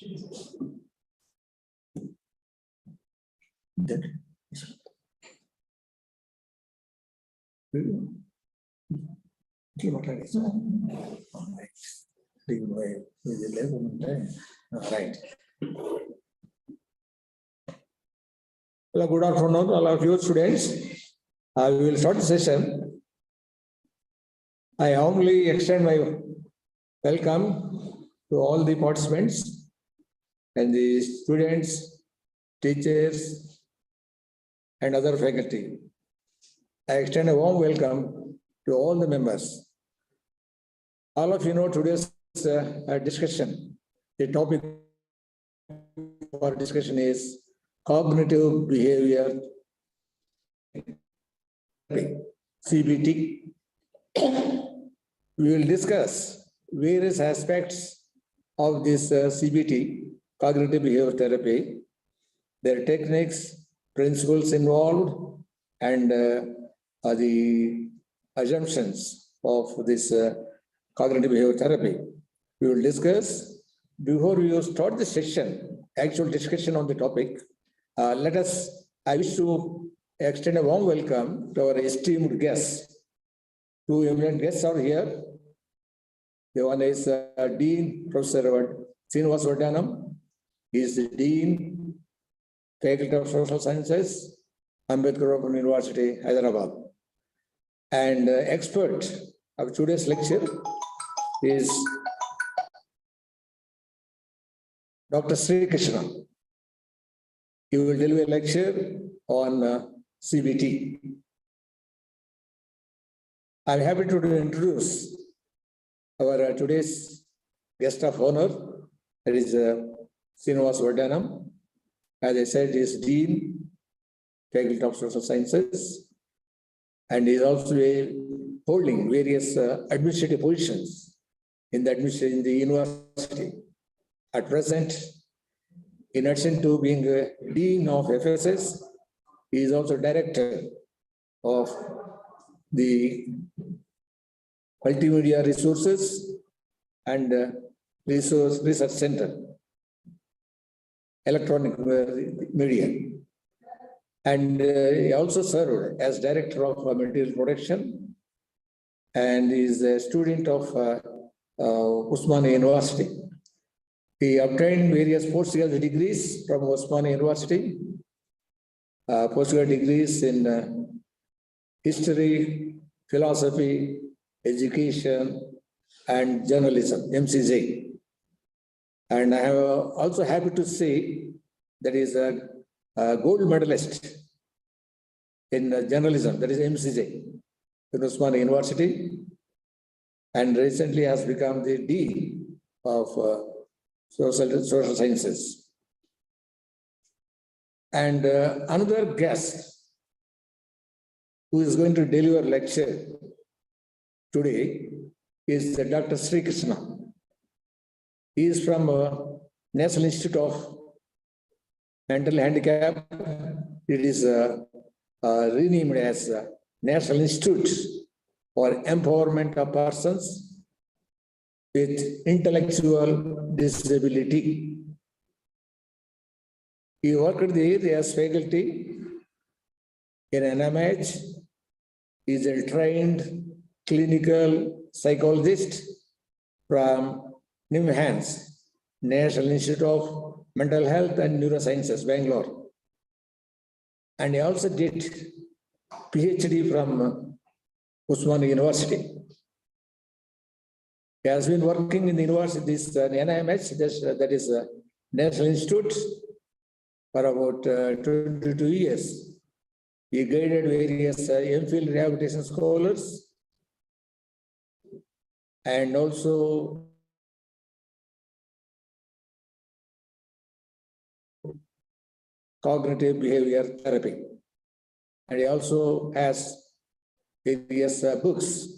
Right. Hello, good afternoon, all of you students. We will start the session. I humbly extend my welcome to all the participants and the students, teachers, and other faculty. I extend a warm welcome to all the members. All of you know today's discussion. The topic for discussion is cognitive behavior, CBT. We will discuss various aspects of this CBT, cognitive behavior therapy, their techniques, principles involved, and the assumptions of this cognitive behavior therapy. We will discuss. Before we start the session, actual discussion on the topic, I wish to extend a warm welcome to our esteemed guests. Two eminent guests are here. The one is Dean Professor Srinivas Vardanam. He is the Dean, Faculty of Social Sciences, Ambedkar Open University, Hyderabad. And expert of today's lecture is Dr. Sri Krishna. He will deliver a lecture on CBT. I'm happy to introduce our today's guest of honor, that is Srinivas Vardanam. As I said, he is Dean, Faculty of Social Sciences, and he is also holding various administrative positions in the university. At present, in addition to being Dean of FSS, he is also Director of the Multimedia Resources and Research Center, Electronic Media. And he also served as Director of Material Production and is a student of Usmania University. He obtained various postgraduate degrees from Usmania University, postgraduate degrees in history, philosophy, education, and journalism, MCJ. And I am also happy to say that he is a gold medalist in journalism, that is MCJ, in Usmania University, and recently has become the Dean of Social Sciences. And another guest who is going to deliver lecture today is Dr. Sri Krishna. He is from National Institute of Mental Handicap. It is renamed as National Institute for Empowerment of Persons with Intellectual Disability. He worked there as faculty in NMH. He is a trained clinical psychologist from NIMHANS, National Institute of Mental Health and Neurosciences, Bangalore. And he also did PhD from Usmania University. He has been working in the university, this NIMH, that is National Institute, for about 22 years. He guided various MPhil rehabilitation scholars and also cognitive behavior therapy. And he also has various books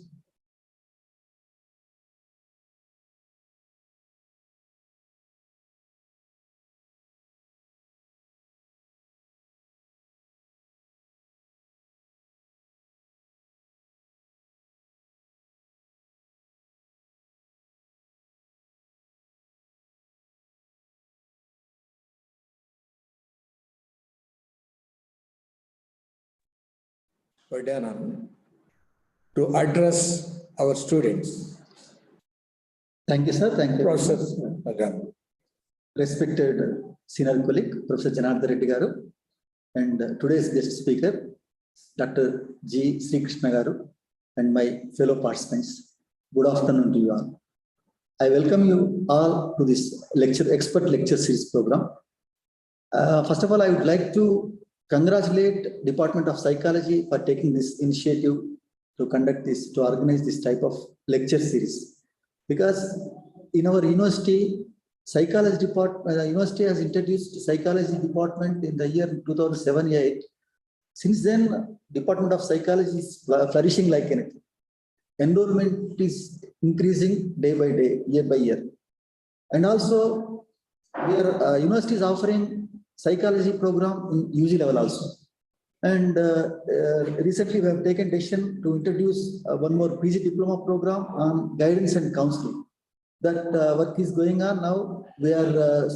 burden to address our students. Thank you, sir. Thank you. Professor Garu. Respected senior colleague, Professor Janardhan Reddy Garu, and today's guest speaker, Dr. G. Sri Krishna Garu, and my fellow participants. Good afternoon to you all. I welcome you all to this expert lecture series program. First of all, I would like to congratulate Department of Psychology for taking this initiative to conduct this, to organize this type of lecture series. Because in our university, psychology department, university has introduced psychology department in the year 2007-8. Since then, Department of Psychology is flourishing like anything. Enrollment is increasing day by day, year by year. And also, university is offering psychology program in UG level also. And recently we have taken decision to introduce one more PG diploma program on guidance and counseling. That work is going on now. We are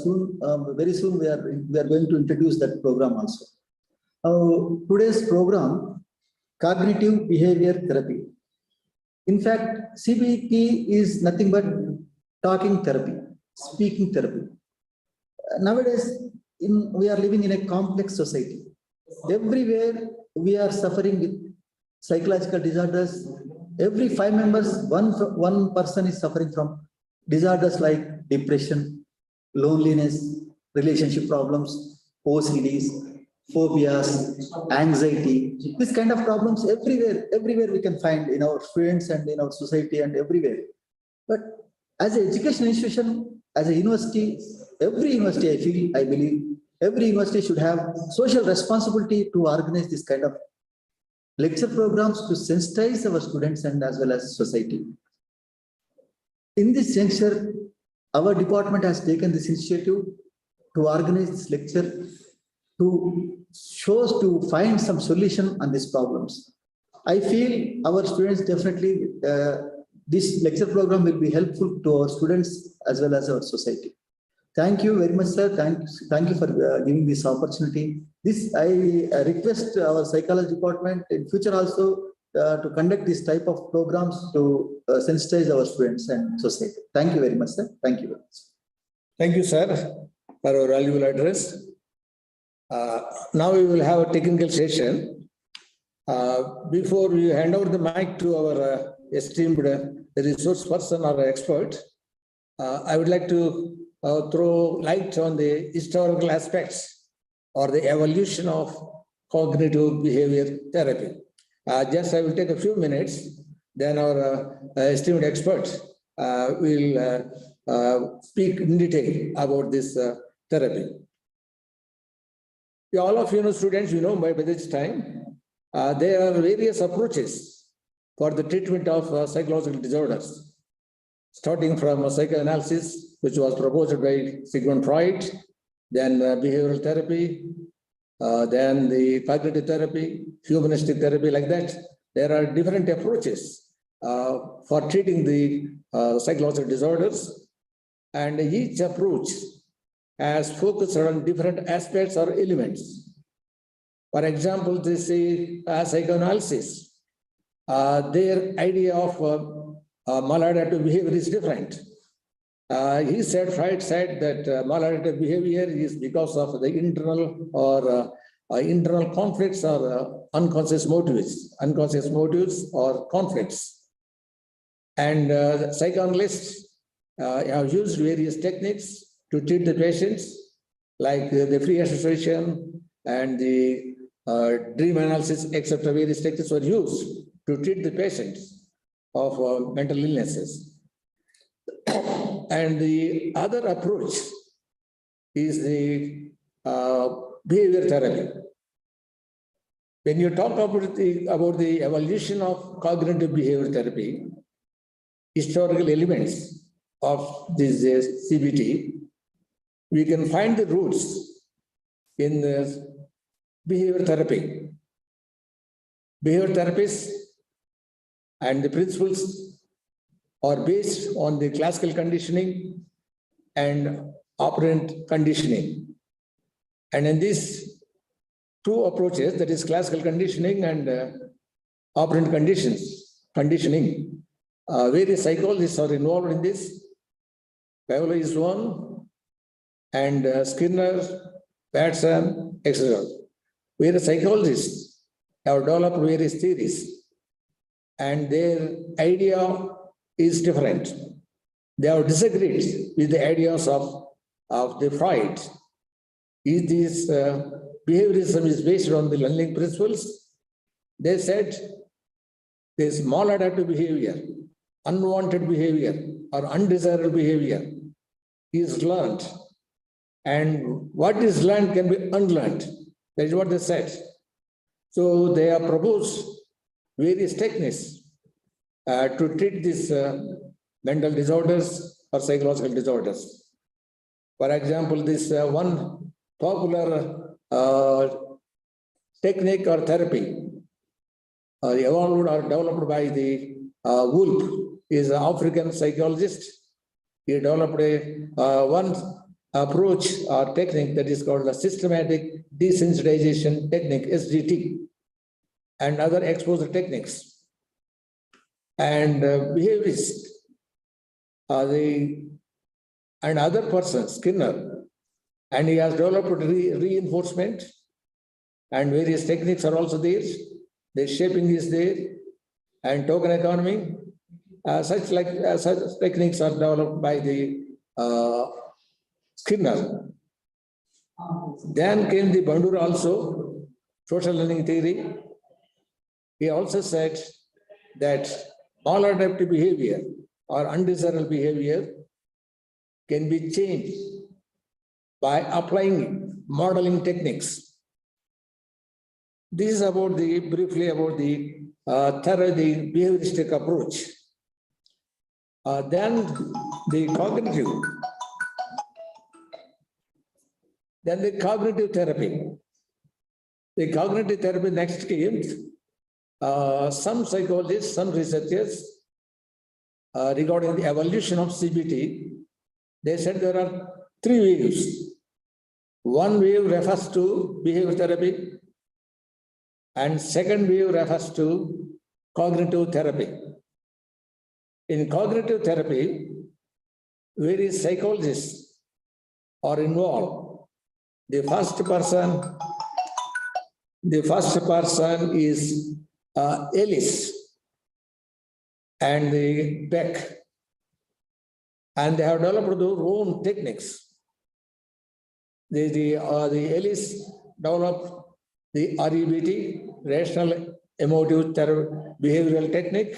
very soon we are going to introduce that program also. Today's program, cognitive behavior therapy. In fact, CBT is nothing but talking therapy, speaking therapy. Nowadays, we are living in a complex society. Everywhere we are suffering with psychological disorders. Every 5 members, one person is suffering from disorders like depression, loneliness, relationship problems, OCDs, phobias, anxiety. This kind of problems everywhere we can find in our students and in our society and everywhere. But as an education institution, as a university, every university, I believe, every university should have social responsibility to organize this kind of lecture programs to sensitize our students and as well as society. In this juncture, our department has taken this initiative to organize this lecture to find some solution on these problems. I feel our students definitely, this lecture program will be helpful to our students as well as our society. Thank you very much, sir. Thank you for giving this opportunity. I request our psychology department in future also to conduct this type of programs to sensitize our students and society. Thank you very much, sir. Thank you very much. Thank you, sir, for our valuable address. Now we will have a technical session. Before we hand over the mic to our esteemed resource person or expert, I would like to throw light on the historical aspects or the evolution of cognitive behavior therapy. Just I will take a few minutes, then our esteemed expert will speak in detail about this therapy. All of you know, students, you know by this time, there are various approaches for the treatment of psychological disorders, starting from psychoanalysis, which was proposed by Sigmund Freud, then behavioral therapy, then the cognitive therapy, humanistic therapy, like that. There are different approaches for treating the psychological disorders, and each approach has focused on different aspects or elements. For example, they say psychoanalysis, their idea of maladaptive behavior is different. Freud said that maladaptive behavior is because of the internal or internal conflicts or unconscious motives or conflicts. And psychoanalysts have used various techniques to treat the patients, like the free association and the dream analysis, etc. Various techniques were used to treat the patients of mental illnesses. And the other approach is the behavior therapy. When you talk about the evolution of cognitive behavior therapy, historical elements of this CBT, we can find the roots in the behavior therapy. Behavior therapies and the principles are based on the classical conditioning and operant conditioning. And in these two approaches, that is classical conditioning and operant conditioning. Various psychologists are involved in this. Pavlov is one, and Skinner, Watson, etc. Various psychologists have developed various theories, and their idea is different. They have disagreed with the ideas of the Freud. Is this behaviorism is based on the learning principles? They said this maladaptive behavior, unwanted behavior, or undesirable behavior is learned. And what is learned can be unlearned. That is what they said. So they have proposed various techniques to treat these mental disorders or psychological disorders. For example, this one popular technique or therapy evolved or developed by the Wolf is an African psychologist. He developed one approach or technique that is called the systematic desensitization technique, SDT, and other exposure techniques. And behaviorists, and other persons, Skinner, and he has developed reinforcement, and various techniques are also there. The shaping is there, and token economy. Such techniques are developed by the Skinner. Then came the Bandura also, social learning theory. He also said that maladaptive behavior or undesirable behavior can be changed by applying modeling techniques. This is about briefly about the behavioristic approach. Then the cognitive therapy. The cognitive therapy next came. Some psychologists, some researchers regarding the evolution of CBT, they said there are 3 waves. One wave refers to behavior therapy, and second wave refers to cognitive therapy. In cognitive therapy, various psychologists are involved. The first person is Ellis and the Beck, and they have developed their own techniques. The Ellis developed the REBT, rational emotive behavioral technique,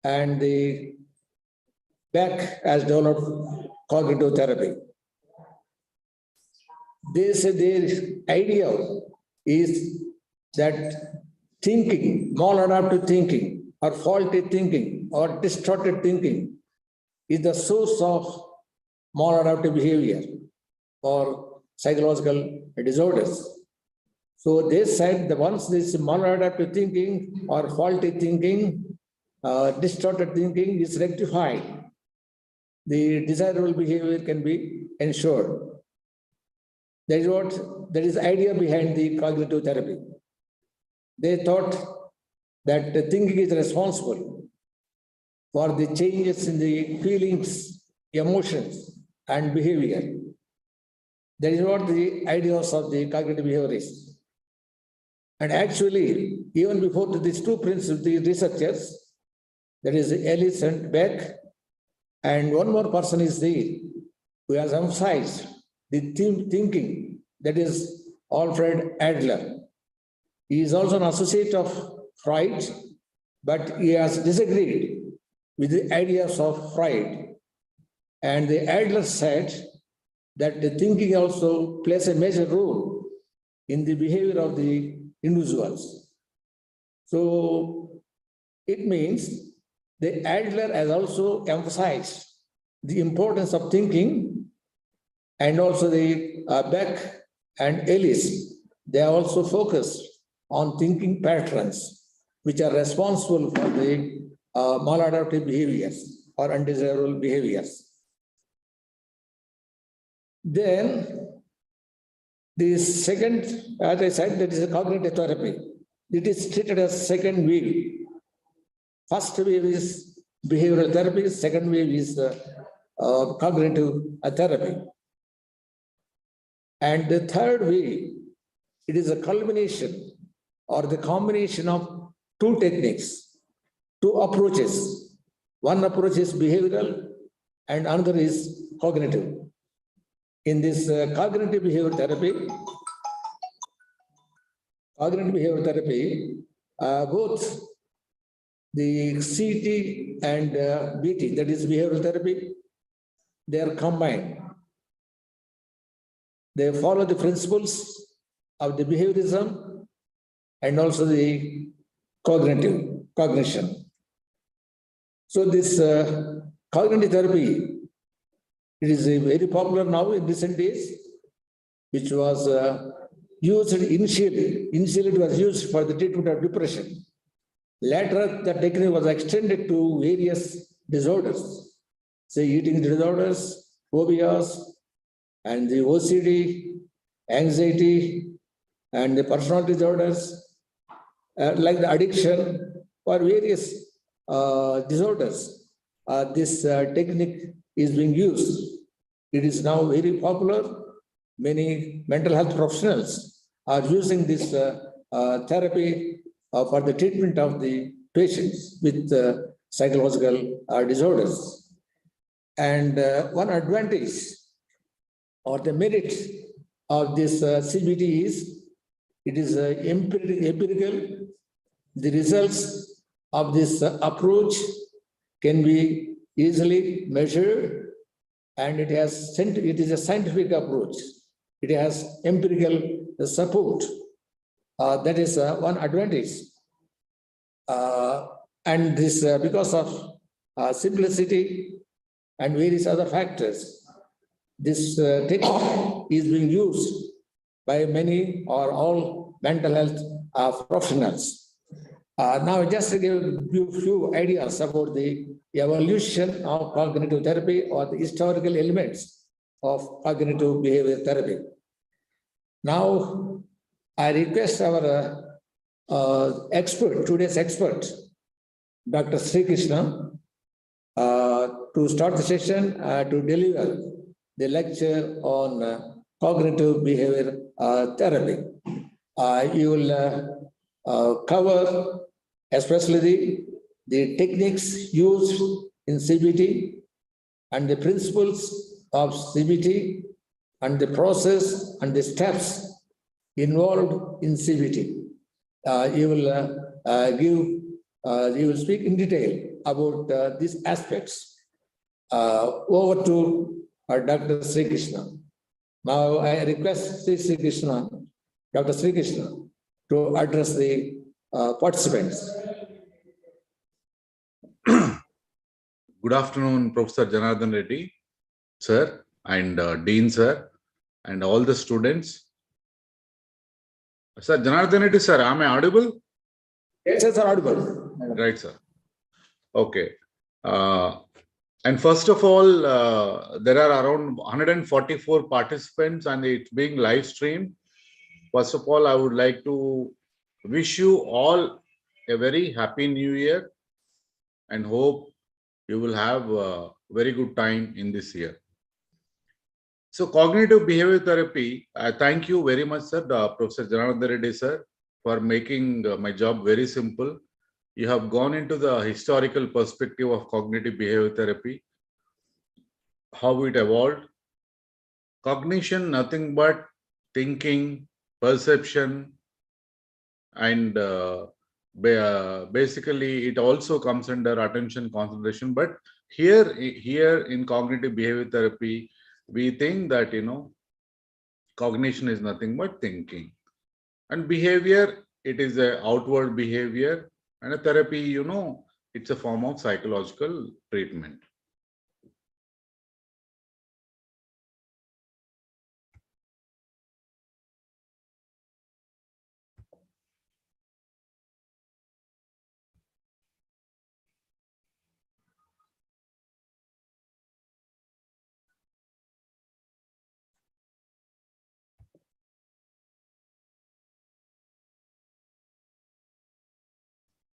and the Beck has developed cognitive therapy. They say their idea is that thinking, maladaptive thinking, or faulty thinking, or distorted thinking is the source of maladaptive behavior or psychological disorders. So they said that once this maladaptive thinking or faulty thinking, distorted thinking is rectified, the desirable behavior can be ensured. That is the idea behind the cognitive therapy. They thought that the thinking is responsible for the changes in the feelings, emotions, and behavior. That is what the ideas of the cognitive behaviorists. And actually, even before these 2 principles, the researchers, that is Ellis and Beck, and one more person is there who has emphasized the thinking, that is Alfred Adler. He is also an associate of Freud, but he has disagreed with the ideas of Freud. And the Adler said that the thinking also plays a major role in the behavior of the individuals. So it means the Adler has also emphasized the importance of thinking, and also the Beck and Ellis, they are also focused on thinking patterns which are responsible for the maladaptive behaviors or undesirable behaviors. Then the second, as I said, that is a cognitive therapy. it is treated as second wave. First wave is behavioral therapy, second wave is cognitive therapy. And the third wave, it is a culmination or the combination of two techniques, two approaches. One approach is behavioral and another is cognitive. In this cognitive behavior therapy, both the CT and BT, that is behavioral therapy, they are combined. They follow the principles of the behaviorism and also the cognition. So this cognitive therapy, it is very popular now in recent days, which was used initially. Initially, it was used for the treatment of depression. Later, the technique was extended to various disorders, say eating disorders, phobias, and the OCD, anxiety, and the personality disorders, like the addiction or various disorders. This technique is being used. It is now very popular. Many mental health professionals are using this therapy for the treatment of the patients with psychological disorders. And one advantage or the merit of this CBT is it is empirical. The results of this approach can be easily measured, and it is a scientific approach. It has empirical support. That is one advantage. And this because of simplicity and various other factors, this technique is being used by many or all mental health professionals. Now, just to give you a few ideas about the evolution of cognitive therapy or the historical elements of cognitive behavior therapy. Now, I request our today's expert, Dr. Sri Krishna, to start the session to deliver the lecture on cognitive behavior therapy. You will cover especially the techniques used in CBT and the principles of CBT and the process and the steps involved in CBT. You will speak in detail about these aspects. Over to Dr. Sri Krishna. Now I request Sri Krishna, Dr. Sri Krishna, to address the participants. Good afternoon, Professor Janardhan Reddy, sir, and Dean, sir, and all the students. Sir, Janardhan Reddy, sir, am I audible? Yes, sir, audible. Right, sir. Okay. And first of all, there are around 144 participants and it's being live streamed. First of all, I would like to wish you all a very happy new year and hope you will have a very good time in this year. So cognitive behavior therapy, thank you very much, sir, Professor Janardhan Reddy, sir, for making my job very simple. You have gone into the historical perspective of cognitive behavior therapy, how it evolved. Cognition, nothing but thinking, perception, and basically it also comes under attention concentration. But here in cognitive behavior therapy, we think that, cognition is nothing but thinking. And behavior, it is an outward behavior. And a therapy, it's a form of psychological treatment.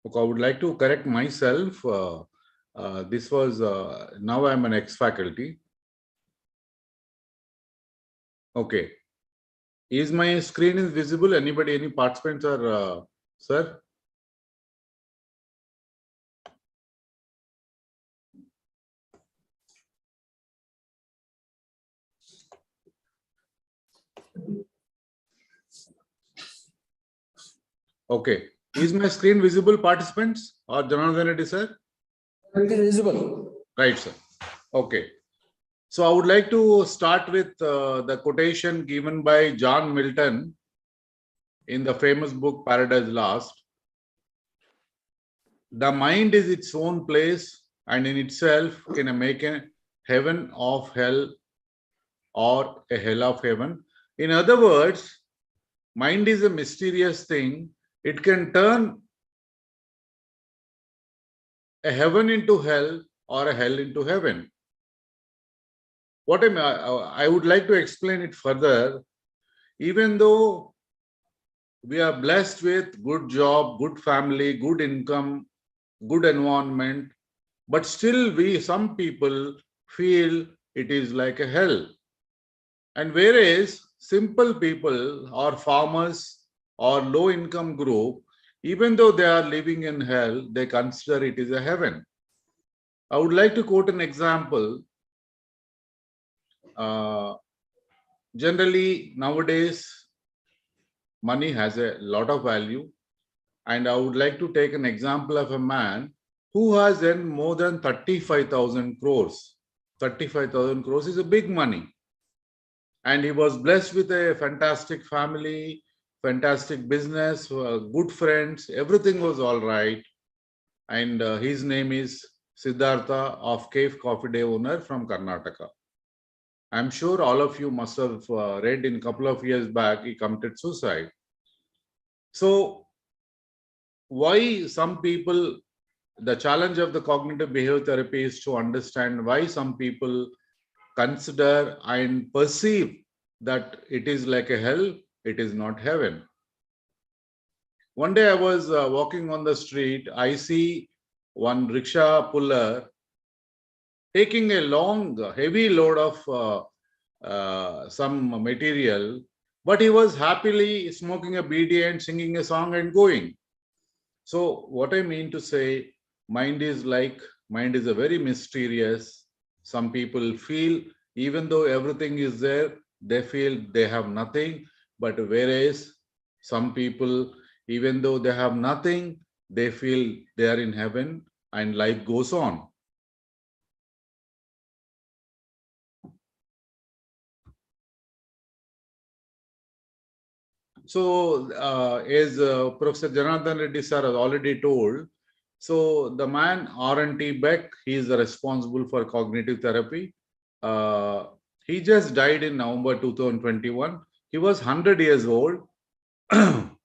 Okay, I would like to correct myself. This was, now I'm an ex-faculty. Okay. Is my screen is visible? Anybody, any participants are, sir? Okay. Is my screen visible, participants? Or Janardhan Reddy, sir? It is visible. Right, sir. Okay. So I would like to start with the quotation given by John Milton in the famous book Paradise Lost. The mind is its own place and in itself can make a heaven of hell or a hell of heaven. In other words, mind is a mysterious thing. It can turn a heaven into hell or a hell into heaven. What I would like to explain it further. Even though we are blessed with good job, good family, good income, good environment, but still some people feel it is like a hell. And whereas simple people or farmers or low income group, even though they are living in hell, they consider it is a heaven. I would like to quote an example. Generally, nowadays, money has a lot of value. And I would like to take an example of a man who has earned more than 35,000 crores. 35,000 crores is a big money. And he was blessed with a fantastic family, fantastic business, good friends. Everything was all right. And his name is Siddhartha of Cave Coffee Day owner from Karnataka. I'm sure all of you must have read in a couple of years back, he committed suicide. So why some people, the challenge of the cognitive behavior therapy is to understand why some people consider and perceive that it is like a hell, it is not heaven. One day I was walking on the street, I see one rickshaw puller taking a long, heavy load of some material, but he was happily smoking a BD and singing a song and going. So what I mean to say, mind is a very mysterious. Some people feel, even though everything is there, they feel they have nothing. But whereas some people, even though they have nothing, they feel they are in heaven and life goes on. So, as Professor Janardhan Reddy sir has already told, so the man R&T Beck, he is responsible for cognitive therapy. He just died in November 2021. He was 100 years old. And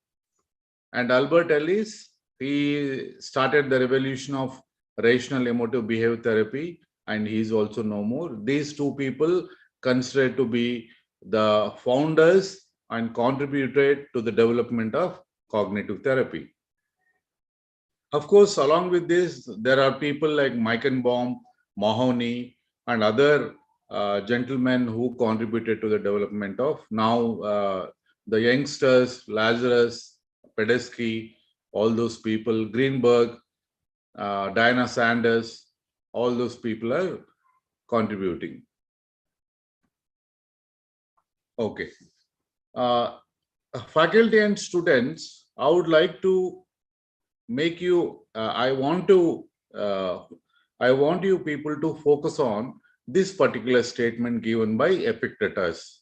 Albert Ellis, he started the revolution of rational emotive behavior therapy, and he is also no more. These two people considered to be the founders and contributed to the development of cognitive therapy. Of course, along with this, there are people like Meichenbaum, Mahoney, and other gentlemen who contributed to the development of now the youngsters, Lazarus, Pedesky, all those people, Greenberg, Diana Sanders, all those people are contributing. Okay. Faculty and students, I would like to make you, I want you people to focus on this particular statement given by Epictetus.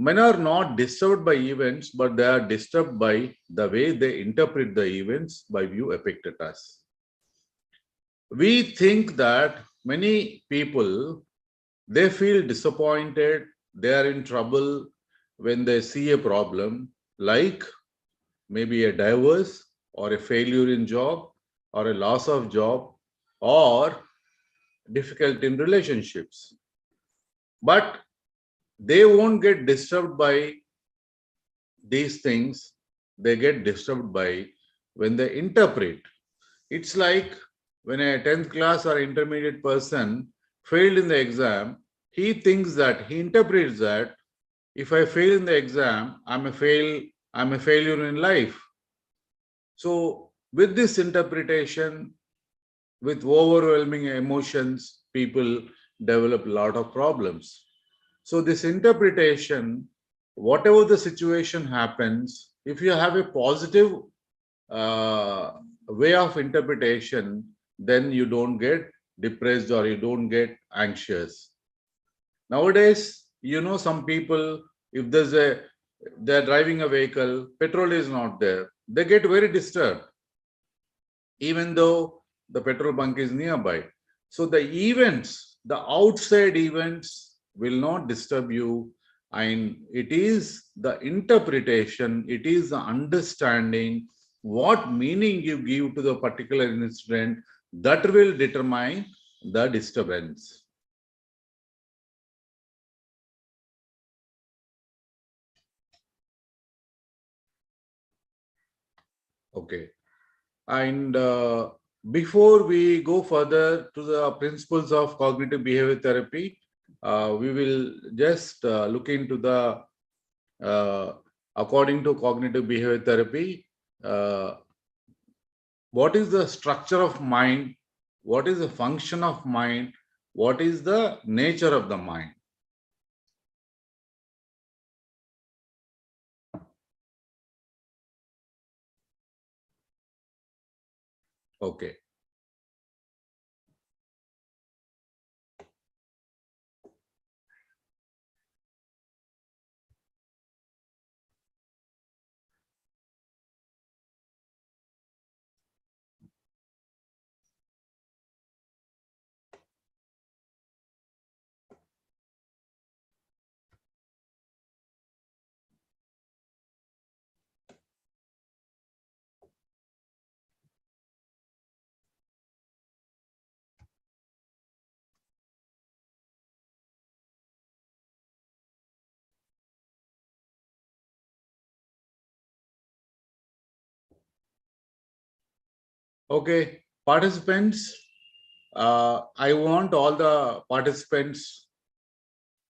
Men are not disturbed by events, but they are disturbed by the way they interpret the events by view Epictetus. We think that many people, they feel disappointed, they are in trouble when they see a problem, like maybe a divorce or a failure in job or a loss of job or difficulty in relationships. But they won't get disturbed by these things. They get disturbed by when they interpret. It's like when a 10th class or intermediate person failed in the exam, he thinks that, he interprets that if I fail in the exam, I'm a failure in life. So with this interpretation, with overwhelming emotions, people develop a lot of problems. So this interpretation, whatever the situation happens, if you have a positive way of interpretation, then you don't get depressed or you don't get anxious. Nowadays, some people, if they're driving a vehicle, petrol is not there, they get very disturbed, even though the petrol bunk is nearby. So the events, the outside events will not disturb you. And it is the interpretation, it is the understanding, what meaning you give to the particular incident, that will determine the disturbance. Okay. And before we go further to the principles of cognitive behavior therapy, we will just look into the, according to cognitive behavior therapy, what is the structure of mind, what is the function of mind, what is the nature of the mind. Okay. Okay, participants, I want all the participants,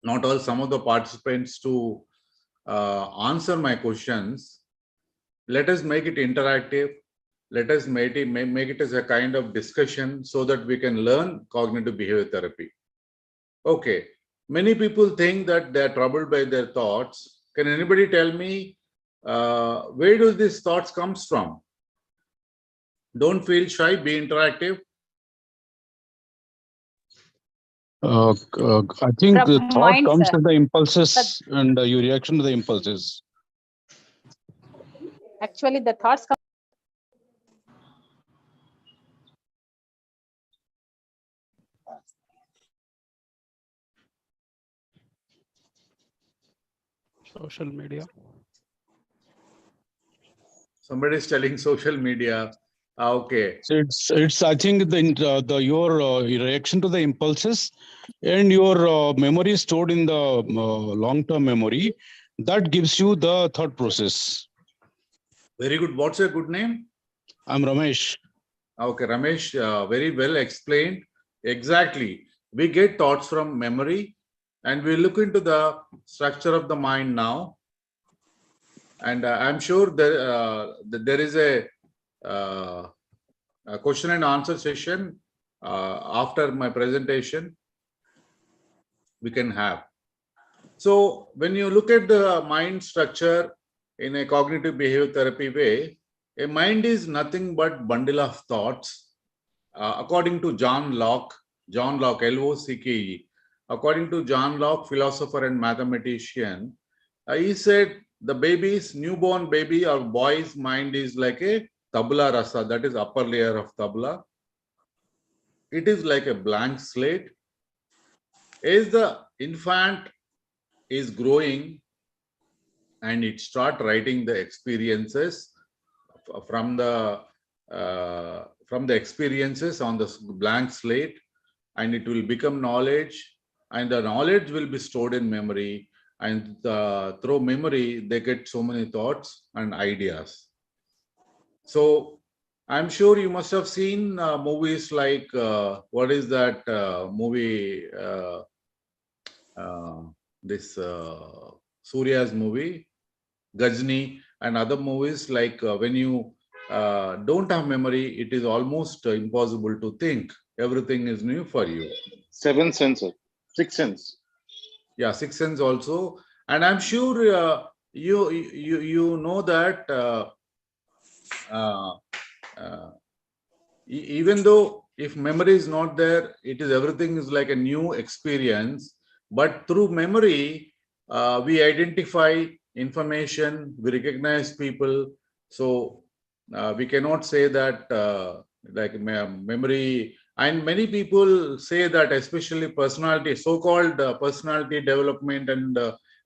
not all, some of the participants to answer my questions. Let us make it interactive. Let us make it as a kind of discussion so that we can learn cognitive behavior therapy. Okay, many people think that they are troubled by their thoughts. Can anybody tell me where do these thoughts comes from? Don't feel shy, be interactive. I think From the thought mind, comes sir. with the impulses and your reaction to the impulses. Actually, the thoughts come. Social media. Somebody is telling social media. Okay. So it's I think your reaction to the impulses and your memory stored in the long-term memory that gives you the thought process. Very good. What's your good name? I'm Ramesh. Okay, Ramesh, very well explained. Exactly. We get thoughts from memory and we look into the structure of the mind now. And I'm sure there is a question and answer session after my presentation we can have. So when you look at the mind structure in a cognitive behavior therapy way, a mind is nothing but bundle of thoughts. According to John Locke, Locke, according to John Locke, philosopher and mathematician, he said the newborn baby or boy's mind is like a tabula rasa, that is upper layer of tabula. It is like a blank slate. As the infant is growing and it start writing the experiences from the experiences on the blank slate, and it will become knowledge, and the knowledge will be stored in memory, and through memory they get so many thoughts and ideas. So I'm sure you must have seen movies like what is that movie? This Surya's movie, Gajni, and other movies like when you don't have memory, it is almost impossible to think. Everything is new for you. Seven senses, six sense. Yeah, Sixth Sense also, and I'm sure you know that uh, uh, even though if memory is not there, it is everything is like a new experience. But through memory, we identify information, we recognize people. So we cannot say that like memory. And many people say that, especially personality, so-called personality development, and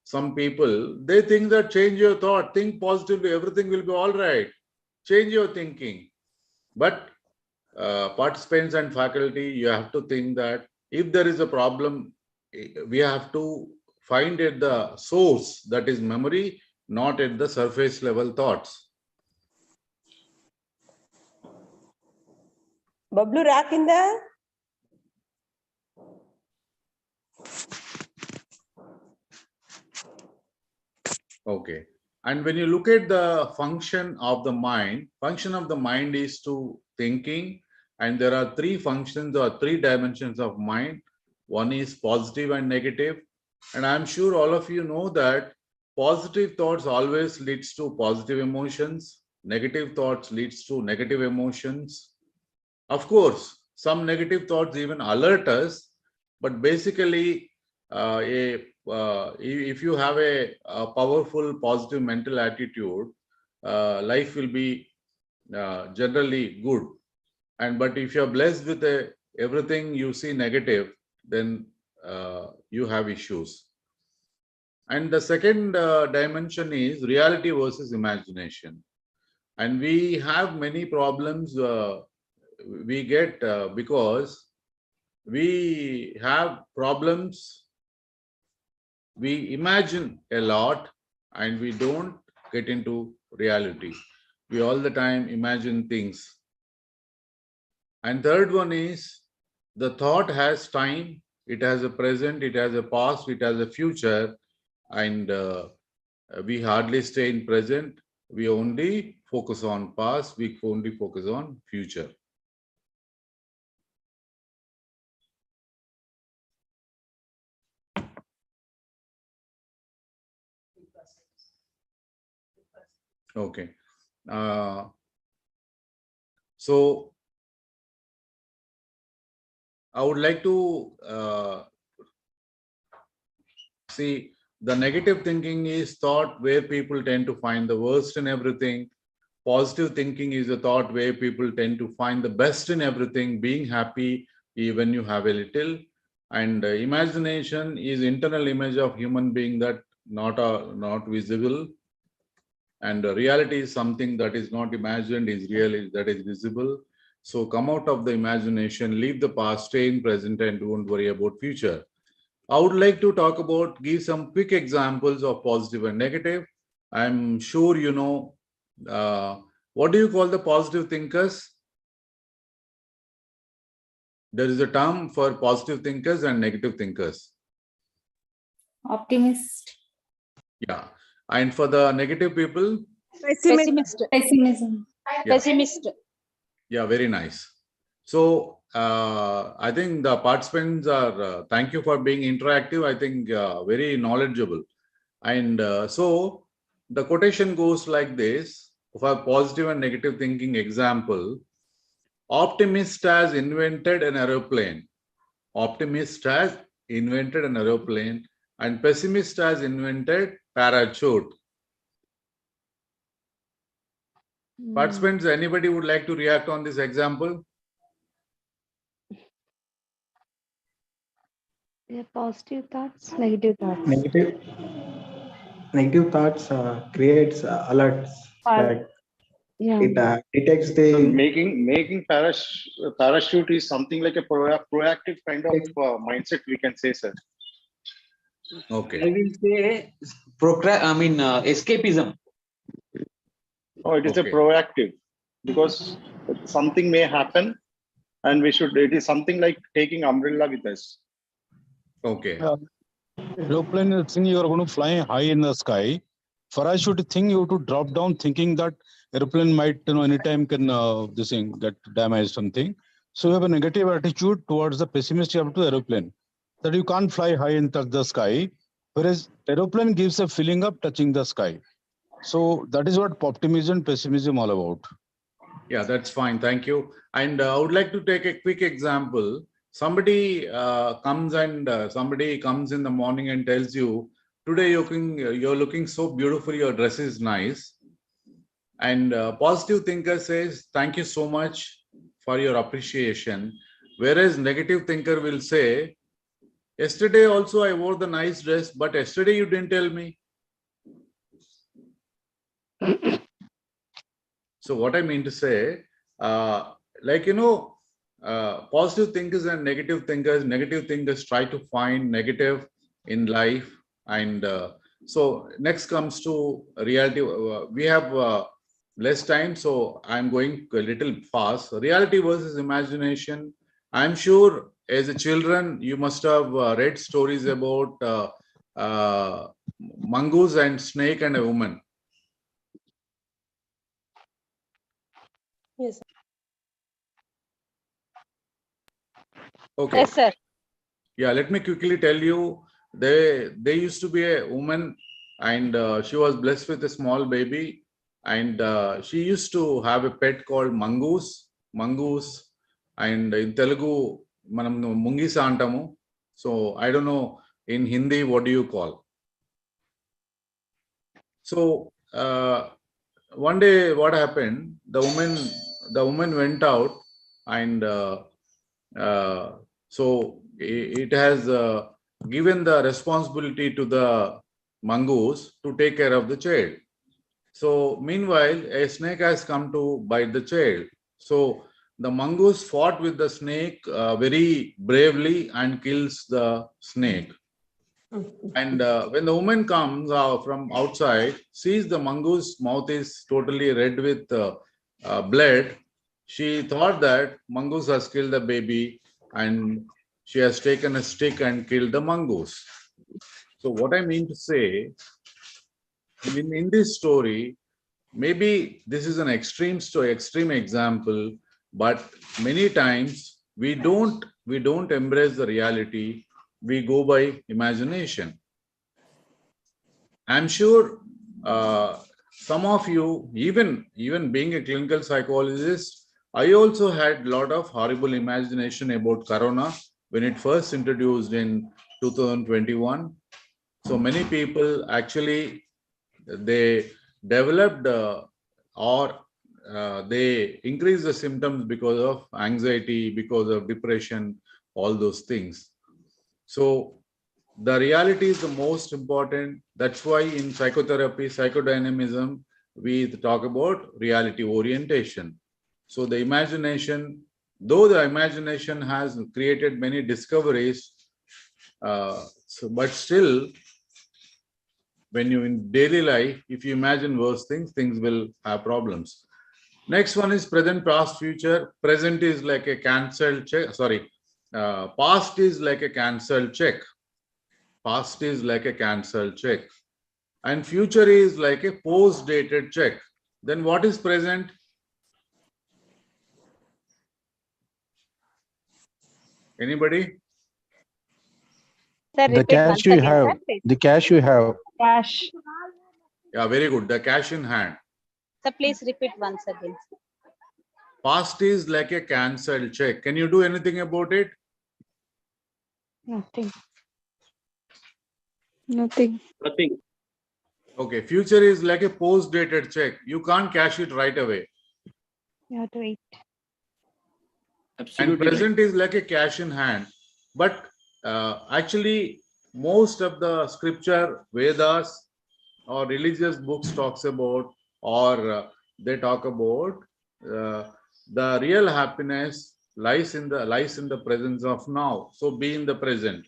some people they think that change your thought, think positively, everything will be all right. Change your thinking, but participants and faculty, you have to think that if there is a problem, we have to find at the source, that is memory, not at the surface level thoughts. Bablu rack in there? Okay. And when you look at the function of the mind is to thinking, and there are three functions or three dimensions of mind. One is positive and negative. And I'm sure all of you know that positive thoughts always leads to positive emotions. Negative thoughts leads to negative emotions. Of course, some negative thoughts even alert us, but basically, if you have a powerful positive mental attitude, life will be generally good. And but if you're blessed with everything you see negative, then you have issues. And the second dimension is reality versus imagination. And we have many problems we get because we have problems, we imagine a lot and we don't get into reality. We all the time imagine things. And third one is the thought has time, it has a present, it has a past, it has a future, and we hardly stay in present. We only focus on past, we only focus on future. Okay. So I would like to see the negative thinking is thought where people tend to find the worst in everything. Positive thinking is a thought where people tend to find the best in everything, being happy even you have a little. And imagination is internal image of human being that not visible. And reality is something that is not imagined, is real, that is visible. So come out of the imagination, leave the past, stay in present, and don't worry about future. I would like to talk about, give some quick examples of positive and negative. I'm sure you know, what do you call the positive thinkers? There is a term for positive thinkers and negative thinkers. Optimist. Yeah. And for the negative people? Pessimist. Pessimism. Yeah. Pessimist. Yeah, very nice. So I think the participants are, thank you for being interactive. I think very knowledgeable. And so the quotation goes like this, for positive and negative thinking example: optimist has invented an aeroplane. Optimist has invented an aeroplane, and pessimist has invented parachute. Participants, anybody would like to react on this example? Positive thoughts, negative thoughts. Negative thoughts creates alerts. Like Yeah. it detects the So making parachute is something like a proactive kind of mindset, we can say, sir. Okay. I will say escapism. Oh, it is Okay. a proactive. because something may happen, and it is something like taking umbrella with us. Okay. Aeroplane is thing you are going to fly high in the sky. For I should think you have to drop down thinking that airplane might, anytime can this thing get damaged something. So you have a negative attitude towards the pessimist you have to aeroplane, that you can't fly high and touch the sky. Whereas aeroplane gives a feeling of touching the sky. So that is what optimism, pessimism all about. Yeah, that's fine. Thank you. And I would like to take a quick example. Somebody comes in the morning and tells you, today you're looking so beautiful, your dress is nice. And positive thinker says, thank you so much for your appreciation. Whereas negative thinker will say, yesterday also I wore the nice dress, but yesterday you didn't tell me. So what I mean to say, positive thinkers and negative thinkers try to find negative in life. And so next comes to reality. We have less time, so I'm going a little fast. Reality versus imagination. I'm sure as a children, you must have read stories about mongoose and snake and a woman. Yes. Okay. Yes, sir. Yeah, let me quickly tell you, there used to be a woman, and she was blessed with a small baby, and she used to have a pet called mongoose, and in Telugu, manam mungisa antamu. So I don't know in Hindi what do you call. So one day what happened? The woman went out, and so it has given the responsibility to the mongoose to take care of the child. So meanwhile, a snake has come to bite the child. So the mongoose fought with the snake very bravely and kills the snake. And when the woman comes from outside, sees the mongoose mouth is totally red with blood, she thought that mongoose has killed the baby, and she has taken a stick and killed the mongoose. So what I mean to say, in this story, maybe this is an extreme example, but many times we don't embrace the reality. We go by imagination. I'm sure some of you, even being a clinical psychologist, I also had a lot of horrible imagination about corona when it first introduced in 2021. So many people actually they developed or they increased the symptoms because of anxiety, because of depression, all those things. So the reality is the most important. That's why in psychotherapy, psychodynamism, we talk about reality orientation. So the imagination, though the imagination has created many discoveries, but still, when you in daily life, if you imagine worse things, things will have problems. Next one is present, past, future. Present is like a cancelled check. Past is like a cancelled check. Past is like a cancelled check. And future is like a post-dated check. Then what is present? Anybody? Sir, The repeat cash once you again, have, sir, please. the cash you have. Cash. Yeah, very good. The cash in hand. Sir, please repeat once again. Past is like a cancelled check. Can you do anything about it? Nothing. Nothing. Okay. Future is like a post-dated check. You can't cash it right away. You have to wait. And present is like a cash in hand. But actually, most of the scripture, Vedas, or religious books talks about, or they talk about the real happiness lies in the presence of now. So be in the present.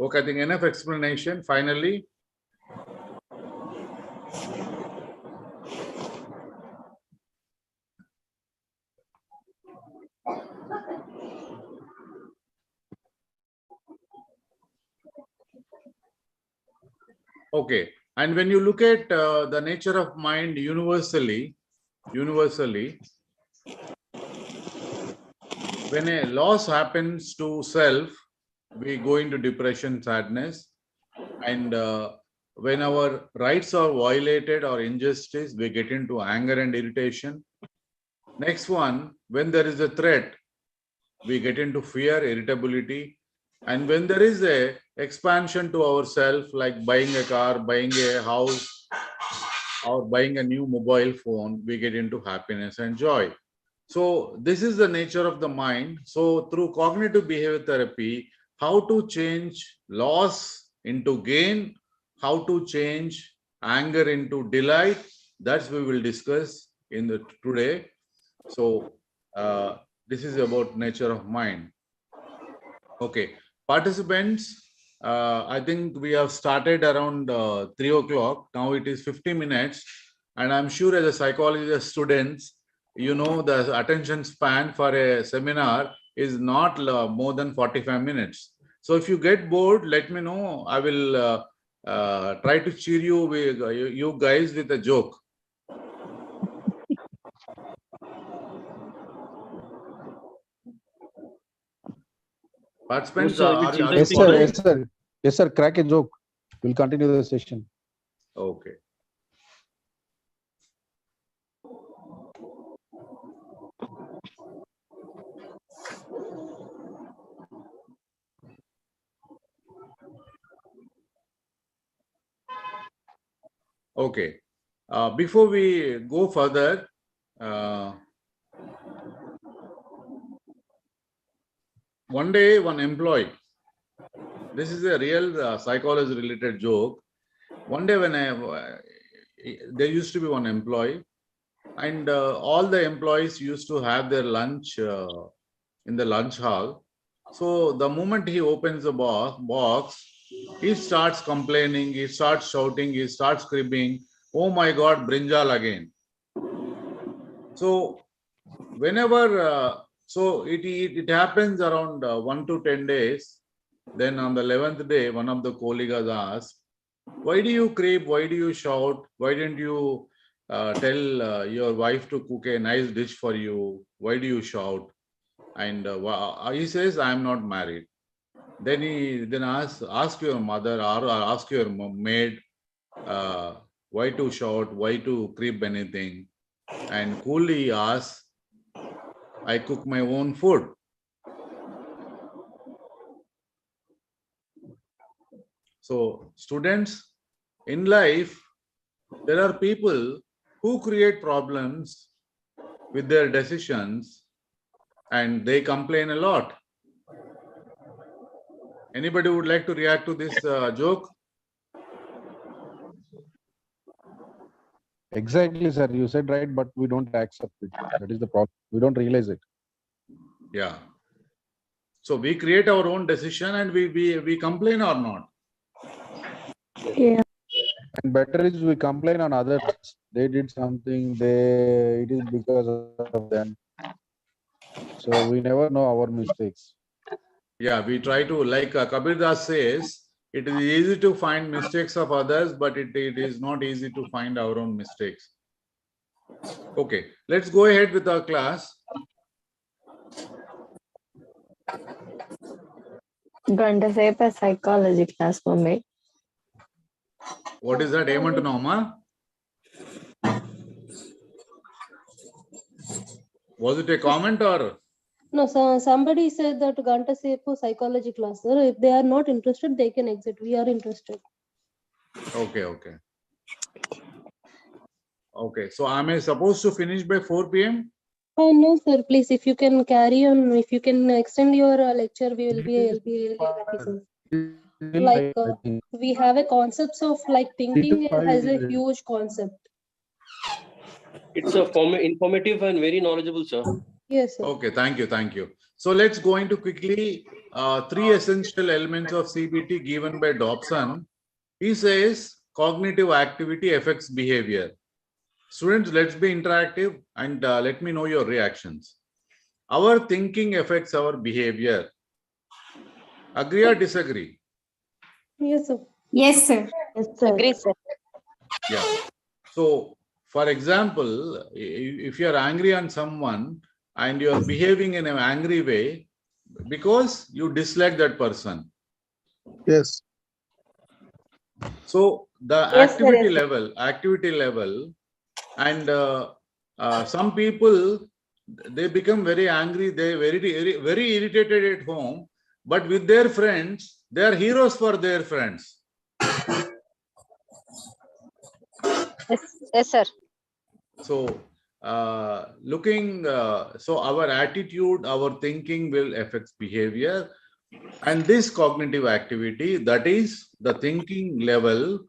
Okay, I think enough explanation. Finally, Okay. And when you look at the nature of mind universally, when a loss happens to self, we go into depression, sadness. And when our rights are violated or injustice, we get into anger and irritation. Next one, when there is a threat, we get into fear, irritability. And when there is a expansion to ourselves, like buying a car, buying a house, or buying a new mobile phone, we get into happiness and joy. So this is the nature of the mind. So through cognitive behavior therapy, how to change loss into gain, how to change anger into delight, that's we will discuss in the today. So this is about nature of mind. Okay, participants, I think we have started around 3 o'clock. Now it is 50 minutes. And I'm sure as a psychology students, you know, the attention span for a seminar is not more than 45 minutes. So if you get bored, let me know. I will try to cheer you, you guys with a joke. Participants, are you Yes, sir. following? Yes, sir. Yes, sir. Crack a joke. We'll continue the session. Okay. Okay. Before we go further, one day, one employee, this is a real psychology related joke. One day when there used to be one employee, and all the employees used to have their lunch in the lunch hall. So the moment he opens the box, he starts complaining, he starts shouting, he starts cribbing, "Oh my God, brinjal again." So whenever, so it happens around 1 to 10 days. Then on the 11th day, one of the colleagues asked, "Why do you crib? Why do you shout? Why didn't you tell your wife to cook a nice dish for you? Why do you shout?" And he says, "I am not married." Then he ask your mother or ask your maid, why to shout, why to crib anything? And coolly asks, "I cook my own food." So students, in life, there are people who create problems with their decisions and they complain a lot. Anybody would like to react to this joke? Exactly, sir. You said right, but we don't accept it. That is the problem. We don't realize it. Yeah. So we create our own decision and we complain or not. Yeah. And better is we complain on others. They did something. It is because of them. So we never know our mistakes. Yeah, we try to, like Kabir Das says, it is easy to find mistakes of others, but it is not easy to find our own mistakes. Okay, let's go ahead with our class. గంట సేపు psychology class mummy. What is that? ఏమంటున్నావు అమ్మా? Was it a comment or? No, somebody said that Ganta Sepu psychology class. Sir, if they are not interested, they can exit. We are interested. Okay, okay. Okay, so am I supposed to finish by 4 p.m.? No, sir. Please, if you can carry on, if you can extend your lecture, we will be really happy, sir. Like we have a concepts of like thinking has a huge concept. It's a informative and very knowledgeable, sir. Yes, sir. Okay, thank you, thank you. So let's go into quickly 3 essential elements of CBT given by Dobson. He says cognitive activity affects behavior. Students, let's be interactive and let me know your reactions. Our thinking affects our behavior. Agree or disagree? Yes, sir. Yes, sir. Yes, sir. Agree, sir. Yeah. So, for example, if you are angry on someone and you are behaving in an angry way because you dislike that person. Yes. So the Yes, sir, activity level, and some people, they become very angry. They very irritated at home, but with their friends, they are heroes for their friends. Yes, sir. So so our attitude, our thinking will affect behavior, and this cognitive activity, that is the thinking level,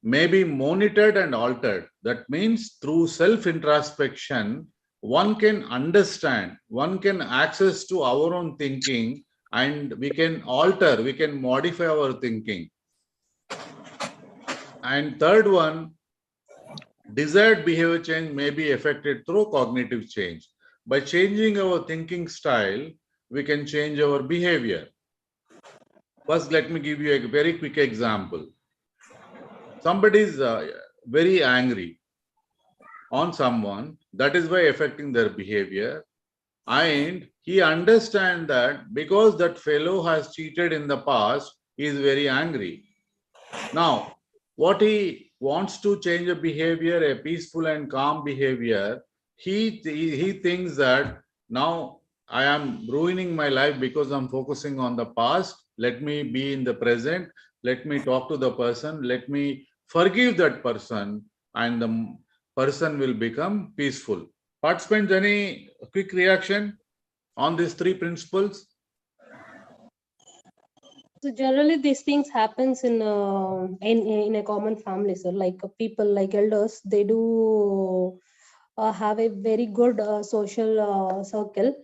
may be monitored and altered. That means through self-introspection, one can understand, one can access to our own thinking, and we can alter, we can modify our thinking. And third one, desired behavior change may be affected through cognitive change. By changing our thinking style, we can change our behavior. First, let me give you a very quick example. Somebody is very angry on someone, that is why affecting their behavior, and he understands that because that fellow has cheated in the past, he is very angry. Now, what he wants to change a behavior, a peaceful and calm behavior, he thinks that now I am ruining my life because I'm focusing on the past. Let me be in the present. Let me talk to the person. Let me forgive that person, and the person will become peaceful. Participants, any quick reaction on these three principles? So generally, these things happens in a common family. So like people like elders, they do have a very good social circle.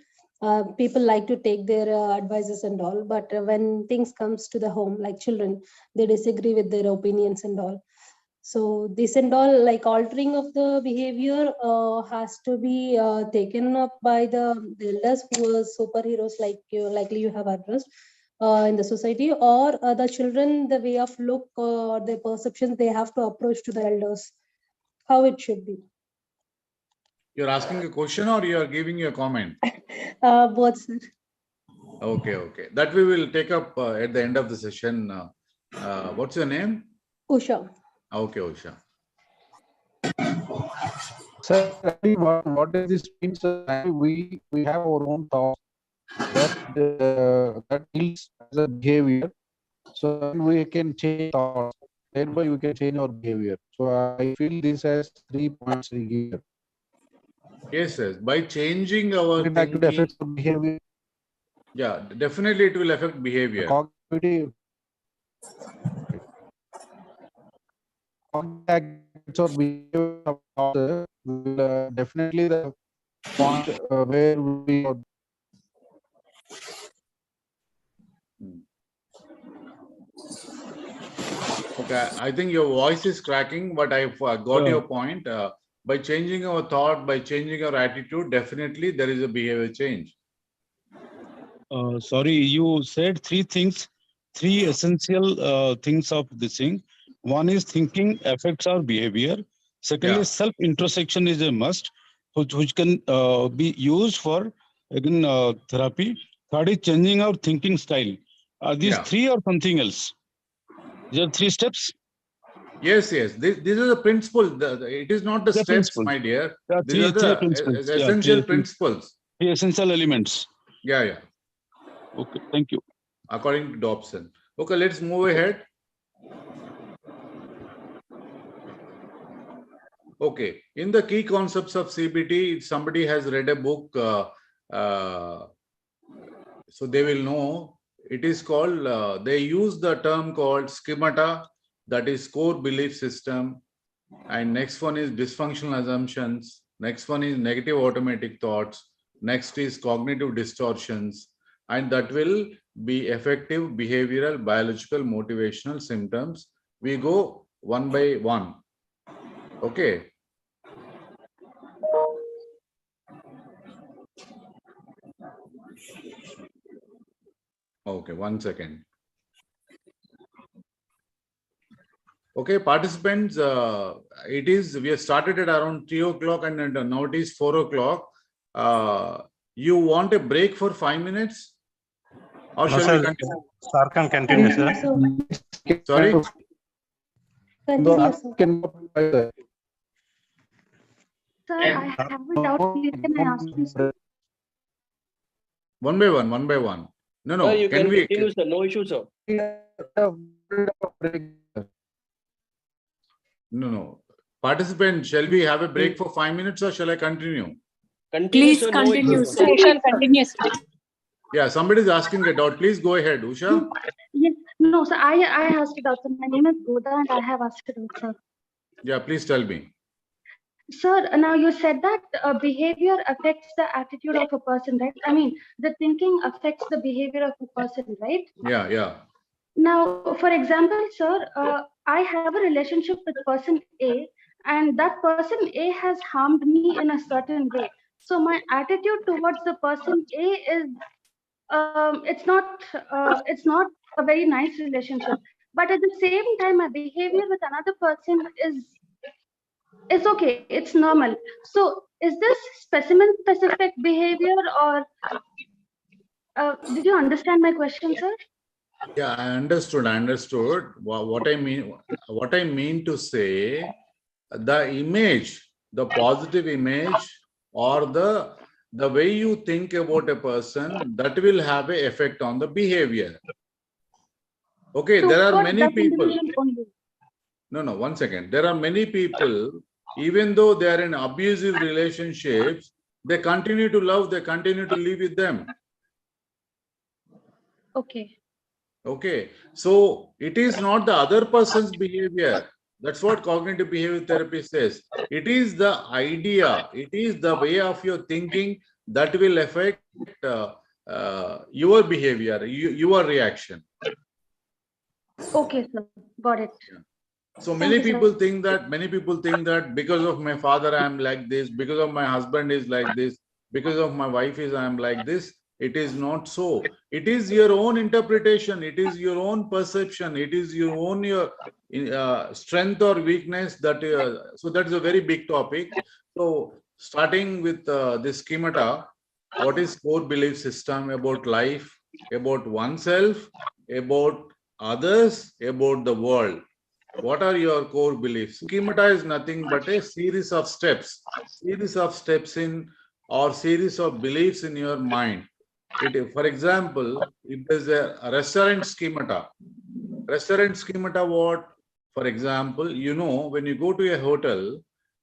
People like to take their advices and all, but when things comes to the home, like children, they disagree with their opinions and all. So this and all, like altering of the behavior has to be taken up by the elders who are superheroes, like you, likely you have addressed in the society, or the children, the way of look or their perceptions, they have to approach to the elders, how it should be. You're asking a question or you are giving a comment? Both, sir. Okay. That we will take up at the end of the session. What's your name? Usha. Okay, Usha. Sir, what does this mean? We have our own thoughts that yields as a behavior. So then we can change thoughts. Thereby we can change our behavior. So I feel this as 3 points here. Yes. By changing our It thinking, actually affects our behavior. yeah, definitely it will affect behavior. Cognitive affects our behavior will definitely the point where we are. Okay, I think your voice is cracking, but I've got your point. By changing our thought, by changing our attitude, definitely there is a behavior change. Sorry, you said three things, three essential things of this thing. One is thinking affects our behavior. Secondly, self-introspection is a must, which can be used for again therapy. Third is changing our thinking style. These three or something else? These are 3 steps. Yes. These are the principles. It is not the steps, principles, my dear. Yeah, These are the principles. essential principles. 3 essential elements. Yeah. Okay, thank you. According to Dobson. Okay, let's move ahead. Okay, in the key concepts of CBT, somebody has read a book, so they will know. It is called, they use the term called schemata, that is core belief system. And next one is dysfunctional assumptions. Next one is negative automatic thoughts. Next is cognitive distortions. And that will be effective behavioral, biological, motivational symptoms. We go one by one. Okay. Okay, 1 second. Okay, participants, we have started at around 3 o'clock and now it is 4 o'clock. You want a break for 5 minutes? Or shall we continue? Sir can continue, sir. Sorry? Continue, sir. Sir, I have a doubt. Please, can I ask you, sir? One by one. No, Sir, you can we continue, sir. No issue, sir. No. Participants, shall we have a break for 5 minutes or shall I continue? Continue, Please sir. continue, No sir. issue, Session continues. Yeah, somebody is asking a doubt. Please go ahead, Usha. Yes. No, sir. I asked a doubt. Sir. My name is Goda and I have asked a doubt, sir. Yeah, please tell me. Sir, now you said that behavior affects the attitude of a person, right? I mean, the thinking affects the behavior of a person, right? Yeah. Now, for example, sir, I have a relationship with person A, and that person A has harmed me in a certain way. So my attitude towards the person A is, it's not a very nice relationship. But at the same time, my behavior with another person is okay. It's normal. So is this specimen-specific behavior, or did you understand my question, sir? Yeah, I understood. What I mean to say, the image, the positive image, or the way you think about a person, that will have an effect on the behavior. Okay, So there are for many that people. individual only. No, 1 second. There are many people, even though they are in abusive relationships, they continue to love, they continue to live with them. Okay, so it is not the other person's behavior. That's what cognitive behavior therapy says. It is the idea, it is the way of your thinking that will affect your behavior, your reaction. Okay, sir. Got it. So many people think that because of my father I am like this, because of my husband is like this, because of my wife is I am like this. It is not so. It is your own interpretation. It is your own perception. It is your own strength or weakness. So that is a very big topic. So starting with this schemata, what is core belief system about life, about oneself, about others, about the world? What are your core beliefs? Schemata is nothing but a series of steps in or series of beliefs in your mind. For example, if there's a restaurant schemata what? For example, when you go to a hotel,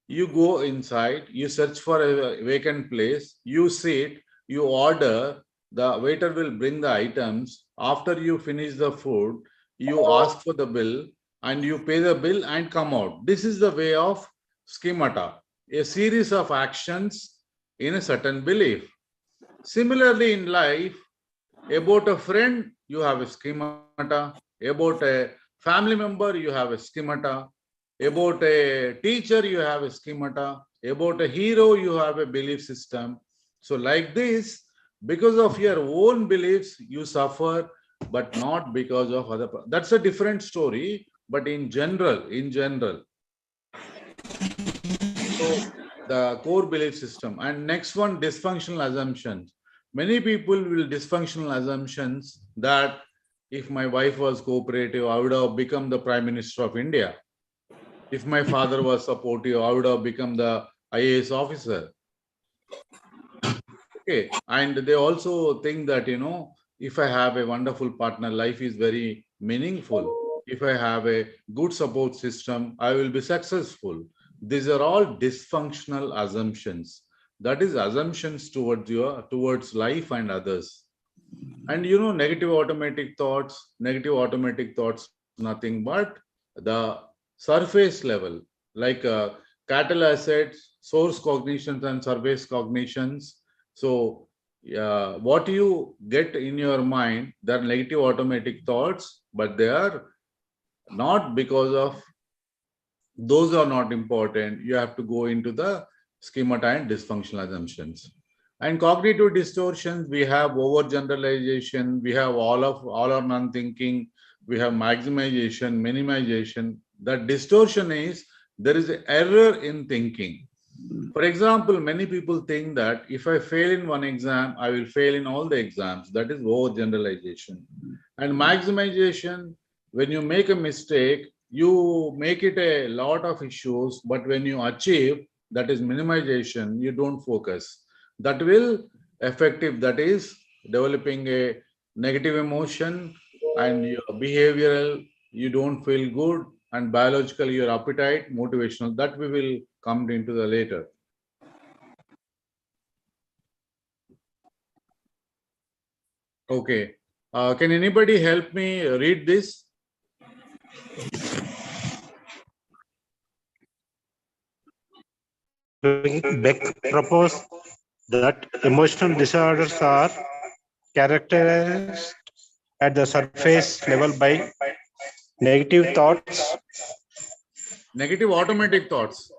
you go inside, you search for a vacant place, you sit, you order, the waiter will bring the items. After you finish the food, you ask for the bill and you pay the bill and come out. This is the way of schemata, a series of actions in a certain belief. Similarly, in life, about a friend, you have a schemata. About a family member, you have a schemata. About a teacher, you have a schemata. About a hero, you have a belief system. So like this, because of your own beliefs, you suffer, but not because of other. That's a different story, but in general. So the core belief system. And next one, dysfunctional assumptions. Many people will dysfunctional assumptions that if my wife was cooperative, I would have become the Prime Minister of India. If my father was supportive, I would have become the IAS officer. Okay, and they also think that, if I have a wonderful partner, life is very meaningful. If I have a good support system, I will be successful. These are all dysfunctional assumptions. That is assumptions towards life and others. And negative automatic thoughts, nothing but the surface level, like cattle assets, source cognitions and surface cognitions. So what you get in your mind, they are negative automatic thoughts, but they are not because of, those are not important. You have to go into the schemata and dysfunctional assumptions. And cognitive distortions, we have overgeneralization, we have all or none thinking, we have maximization, minimization. That distortion is there is an error in thinking. For example, many people think that if I fail in one exam, I will fail in all the exams. That is overgeneralization. And maximization, when you make a mistake, you make it a lot of issues, but when you achieve, that is minimization, you don't focus. That will effective, that is developing a negative emotion and your behavioral, you don't feel good, and biological, your appetite, motivational, that we will come into the later. Okay. Can anybody help me read this? Beck proposed that emotional disorders are characterized at the surface level by negative thoughts, Negative automatic thoughts,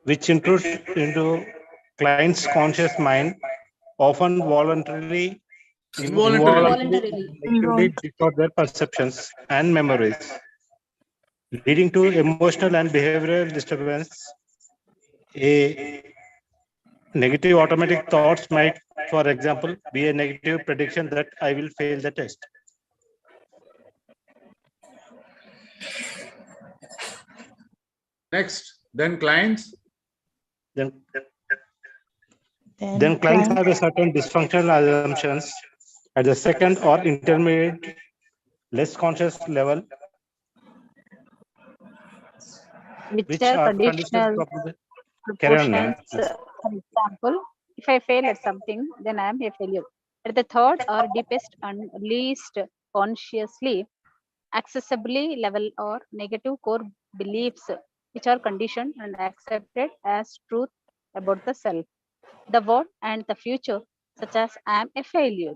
which intrude into client's conscious mind, often voluntarily, involuntarily, negatively distort their perceptions and memories, leading to emotional and behavioral disturbance. A negative automatic thoughts might, for example, be a negative prediction that I will fail the test. Next, then clients. Then clients have a certain dysfunctional assumptions at the second or intermediate, less conscious level, which are conditional proportions. For example, if I fail at something, then I am a failure. At the third or deepest and least consciously accessibly level or negative core beliefs, which are conditioned and accepted as truth about the self, the world, and the future, such as I am a failure.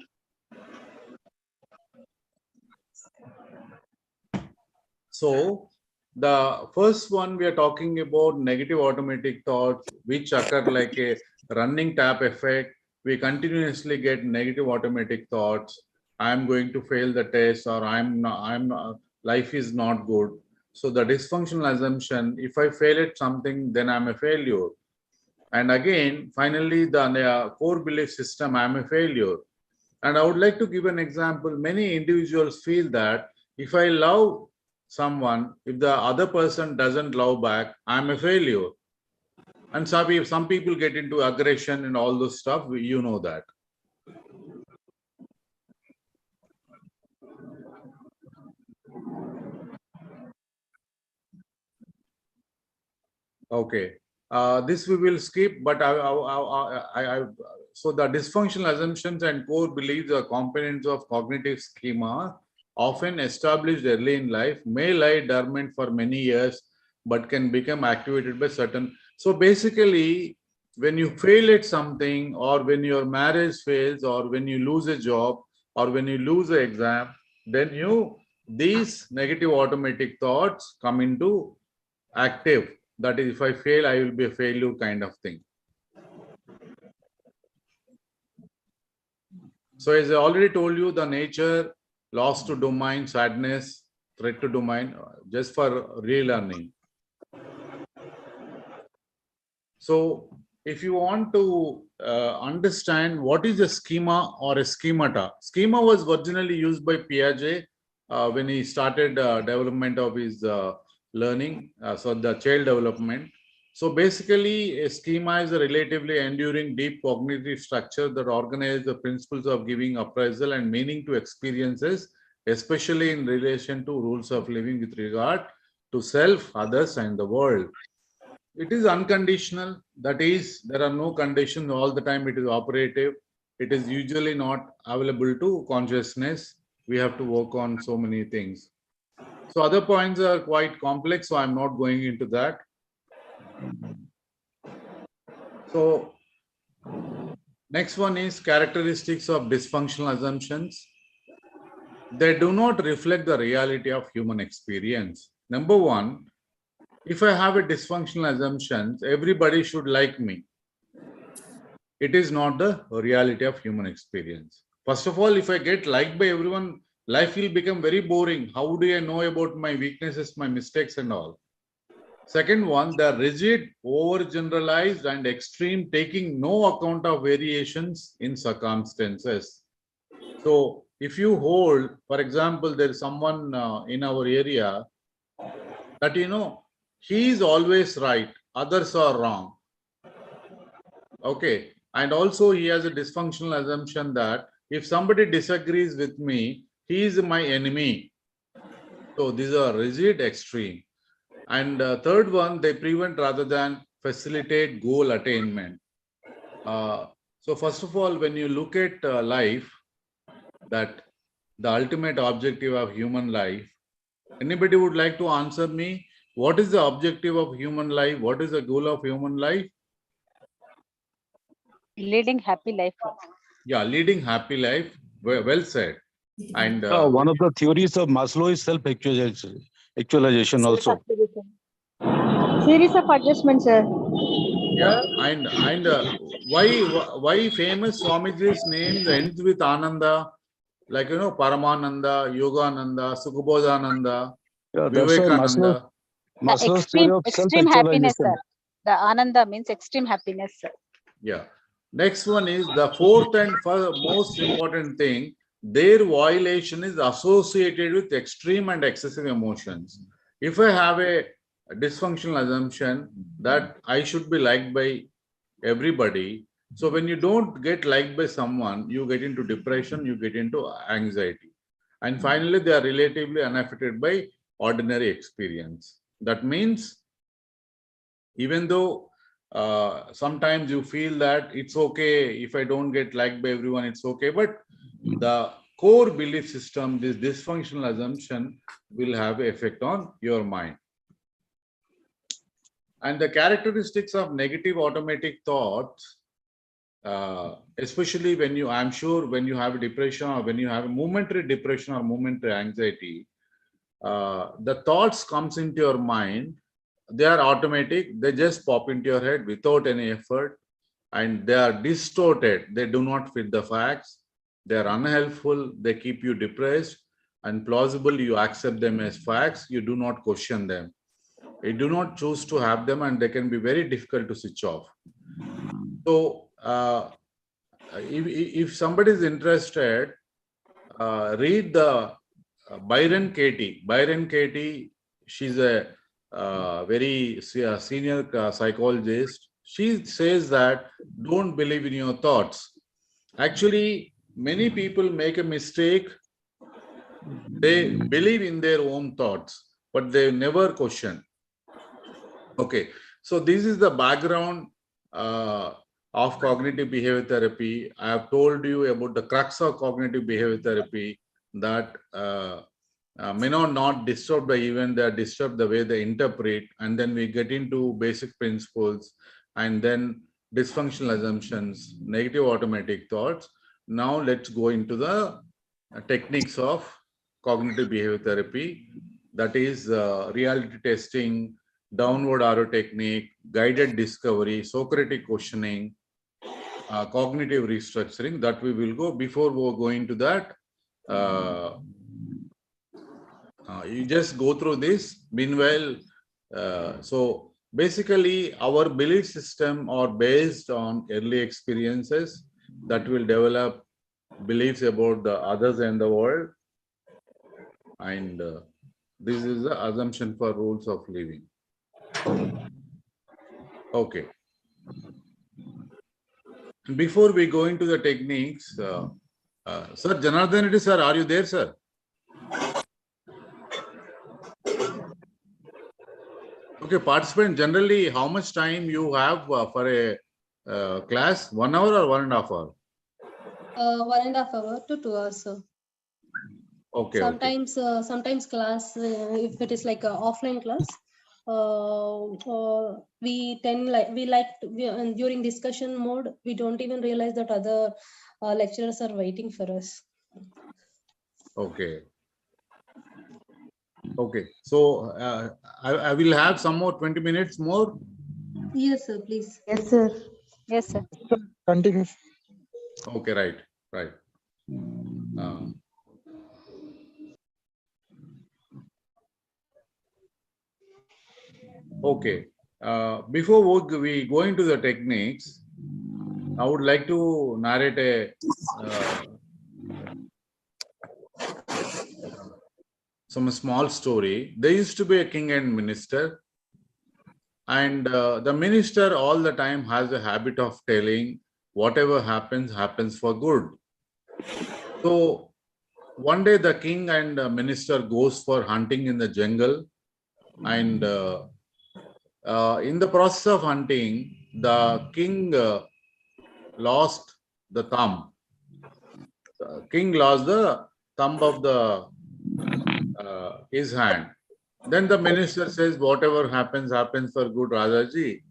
So the first one we are talking about negative automatic thoughts, which occur like a running tap effect. We continuously get negative automatic thoughts. I'm going to fail the test, or I'm not, life is not good. So the dysfunctional assumption, if I fail at something, then I'm a failure. And again, finally, the core belief system, I'm a failure. And I would like to give an example. Many individuals feel that if I love someone, if the other person doesn't love back, I'm a failure. And some people get into aggression and all those stuff, you know that. Okay, this we will skip, but so the dysfunctional assumptions and core beliefs are components of cognitive schema often established early in life, may lie dormant for many years, but can become activated by certain. So basically, when you fail at something, or when your marriage fails, or when you lose a job, or when you lose an exam, then these negative automatic thoughts come into active. That is, if I fail, I will be a failure kind of thing. So as I already told you, the nature, loss to domain, sadness, threat to domain, just for relearning. So if you want to understand what is a schema or a schemata, schema was originally used by Piaget when he started development of his learning, so the child development. So basically, a schema is a relatively enduring deep cognitive structure that organizes the principles of giving appraisal and meaning to experiences, especially in relation to rules of living with regard to self, others, and the world. It is unconditional. That is, there are no conditions all the time. It is operative. It is usually not available to consciousness. We have to work on so many things. So other points are quite complex, so I'm not going into that. So next one is characteristics of dysfunctional assumptions. They do not reflect the reality of human experience. Number one, if I have a dysfunctional assumption, everybody should like me. It is not the reality of human experience. First of all, if I get liked by everyone, life will become very boring. How do I know about my weaknesses, my mistakes and all? Second one, the rigid, overgeneralized and extreme, taking no account of variations in circumstances. So if you hold, for example, there is someone in our area that, he is always right, others are wrong. Okay. And also he has a dysfunctional assumption that if somebody disagrees with me, he is my enemy. So these are rigid, extreme. And third one, they prevent rather than facilitate goal attainment. So first of all, when you look at life, that the ultimate objective of human life, anybody would like to answer me? What is the objective of human life? What is the goal of human life? Leading happy life. Yeah, leading happy life. Well said. And one of the theories of Maslow is self-actualization also. Series of adjustments, sir. Yeah, and why famous Swamiji's names ends with Ananda, like Paramananda, Yogananda, Sukhabodhananda, Yeah, that's why Vivekananda. Maslow's theory of Extreme happiness, self-actualization. sir. The Ananda means extreme happiness, sir. Yeah. Next one is the fourth and most important thing. Their violation is associated with extreme and excessive emotions. If I have a dysfunctional assumption that I should be liked by everybody, so when you don't get liked by someone, you get into depression, you get into anxiety. And finally, they are relatively unaffected by ordinary experience. That means even though sometimes you feel that it's okay if I don't get liked by everyone, it's okay, but the core belief system, this dysfunctional assumption, will have an effect on your mind. And the characteristics of negative automatic thoughts, especially when you, I'm sure when you have a depression or when you have a momentary depression or momentary anxiety, the thoughts comes into your mind. They are automatic. They just pop into your head without any effort, and they are distorted. They do not fit the facts. They are unhelpful. They keep you depressed, and plausible. You accept them as facts. You do not question them. You do not choose to have them, and they can be very difficult to switch off. So if somebody is interested, read the Byron Katie. Byron Katie, she's a very senior psychologist. She says that don't believe in your thoughts. Actually, many people make a mistake. They believe in their own thoughts, but they never question. Okay, so this is the background of cognitive behavior therapy. I have told you about the crux of cognitive behavior therapy, that may not disturb the event, they are disturbed the way they interpret, and then we get into basic principles, and then dysfunctional assumptions, negative automatic thoughts. Now let's go into the techniques of cognitive behavior therapy, that is reality testing, downward arrow technique, guided discovery, Socratic questioning, cognitive restructuring, that we will go. Before we go into that, you just go through this. Meanwhile, so basically our belief system are based on early experiences that will develop beliefs about the others and the world. And this is the assumption for rules of living. Okay. Before we go into the techniques, Sir Janardhan Reddy sir, are you there, sir? Okay, participant, generally, how much time you have for a class? 1 hour or 1.5 hours? 1.5 hours to 2 hours, sir. Okay. Sometimes, sometimes class, if it is like an offline class, during discussion mode, we don't even realize that other lecturers are waiting for us. Okay. Okay. So I will have some more 20 minutes more. Yes, sir. Please. Yes, sir. Yes, sir. Continue. Okay. Right. Okay. Before we go into the techniques, I would like to narrate some small story. There used to be a king and minister, and the minister all the time has a habit of telling whatever happens, happens for good. So one day the king and minister goes for hunting in the jungle, and in the process of hunting, the king lost the thumb. The king lost the thumb of the his hand. Then the minister says, whatever happens, happens for good, Rajaji.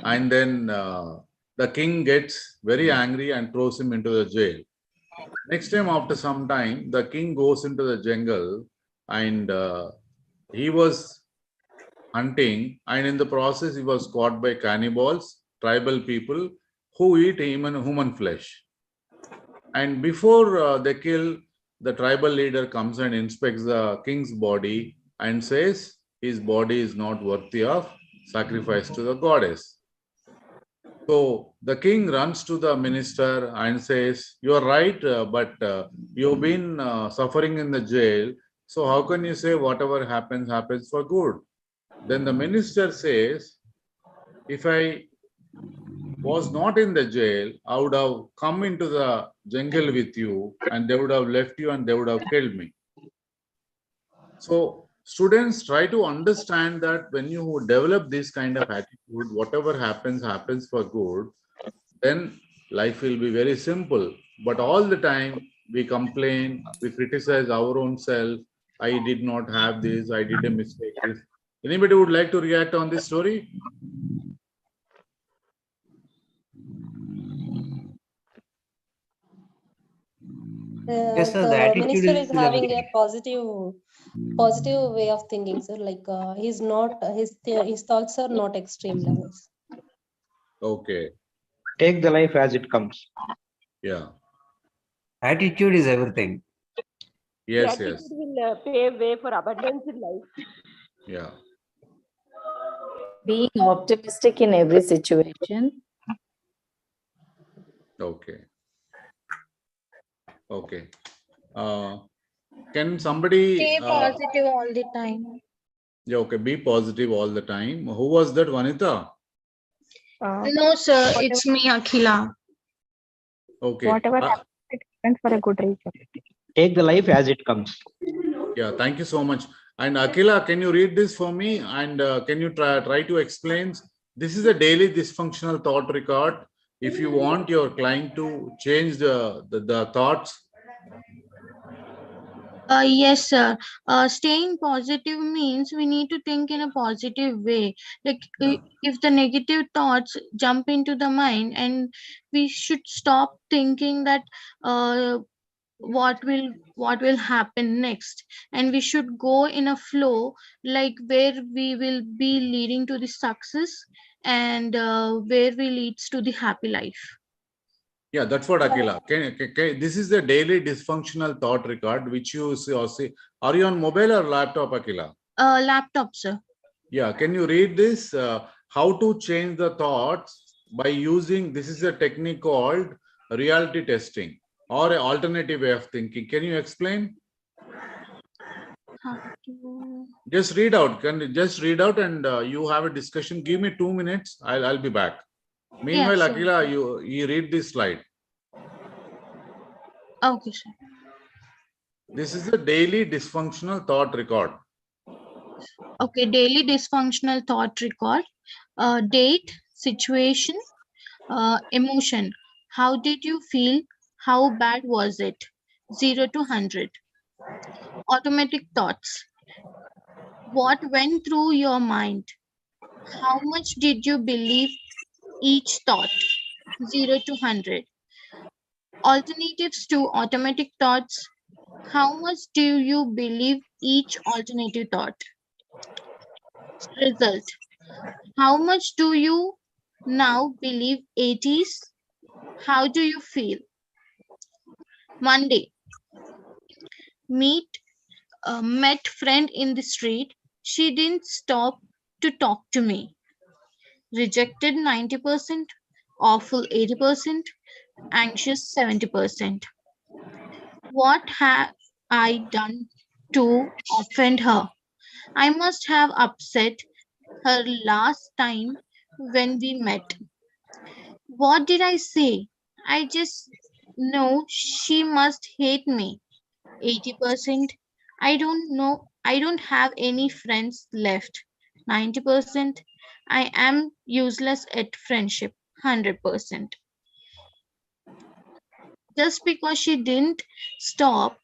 And then the king gets very angry and throws him into the jail. Next time, after some time, the king goes into the jungle, and he was hunting, and in the process, he was caught by cannibals, tribal people who eat human flesh. And before they kill, the tribal leader comes and inspects the king's body and says his body is not worthy of sacrifice to the goddess. So the king runs to the minister and says, "You are right, but you've been suffering in the jail. So how can you say whatever happens, happens for good?" Then the minister says, "If I was not in the jail, I would have come into the jungle with you, and they would have left you and they would have killed me." So students, try to understand that when you develop this kind of attitude, whatever happens, happens for good, then life will be very simple. But all the time we complain, we criticize our own self. I did not have this, I did a mistake. This. Anybody would like to react on this story? Yes, sir, the minister is having a positive way of thinking, sir. Like he's not his thoughts are not extreme levels. Okay. Take the life as it comes. Yeah. Attitude is everything. Yes, Gratitude yes. will pave way for abundance in life. Yeah. Being optimistic in every situation. Okay. Okay. Can somebody Stay positive all the time. yeah, okay, be positive all the time. Who was that, Vanita? No, sir, it's me, Akhila. Okay. Whatever happens, it happens for a good reason. Take the life as it comes. Yeah, thank you so much. And Akila, can you read this for me? And can you try to explain? This is a daily dysfunctional thought record. If you want your client to change the thoughts. Yes, sir. Staying positive means we need to think in a positive way. Like if the negative thoughts jump into the mind, and we should stop thinking that what will happen next, and we should go in a flow, like where we will be leading to the success, and where we leads to the happy life. Yeah, that's what Akila. This is the daily dysfunctional thought record which you see or see. Are you on mobile or laptop, Akila? Laptop, sir. Yeah, can you read this? How to change the thoughts by using, this is a technique called reality testing or an alternative way of thinking. Can you explain? Just read out. Can you just read out and you have a discussion? Give me 2 minutes. I'll be back. Meanwhile, Yeah, sure. Akila, you read this slide. Okay, sir. This is a daily dysfunctional thought record. Okay, daily dysfunctional thought record. Date, situation, emotion. How did you feel? How bad was it? 0 to 100. Automatic thoughts. What went through your mind? How much did you believe each thought? 0 to 100. Alternatives to automatic thoughts. How much do you believe each alternative thought? Result. How much do you now believe 80s? How do you feel? Monday. Met friend in the street. She didn't stop to talk to me. Rejected 90%, awful 80%, anxious 70%. What have I done to offend her? I must have upset her last time when we met. What did I say? I just know she must hate me. 80%. I don't know. I don't have any friends left. 90%. I am useless at friendship. 100%. Just because she didn't stop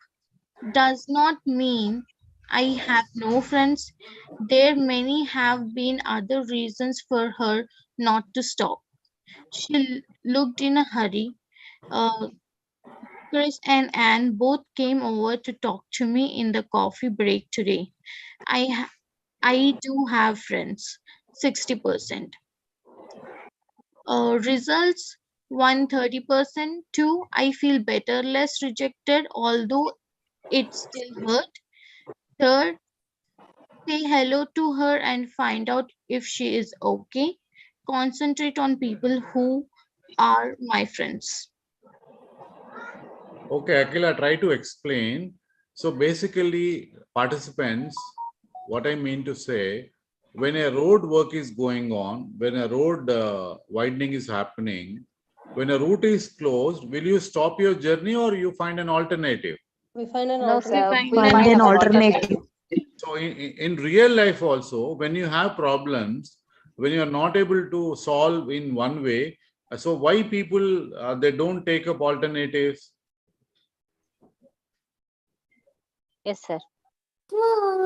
does not mean I have no friends. There many have been other reasons for her not to stop. She looked in a hurry. Uh, Chris and Anne both came over to talk to me in the coffee break today. I do have friends. 60%. Results 130%. 2. I feel better, less rejected, although it still hurt. Third, say hello to her and find out if she is okay. Concentrate on people who are my friends. Okay, Akila, try to explain. So basically, participants, what I mean to say, when a road work is going on, when a road widening is happening, when a route is closed, will you stop your journey or you find an alternative? We find an No, sir. alternative. We find an alternative. So in real life also, when you have problems, when you are not able to solve in one way, so why people, they don't take up alternatives? Yes, sir.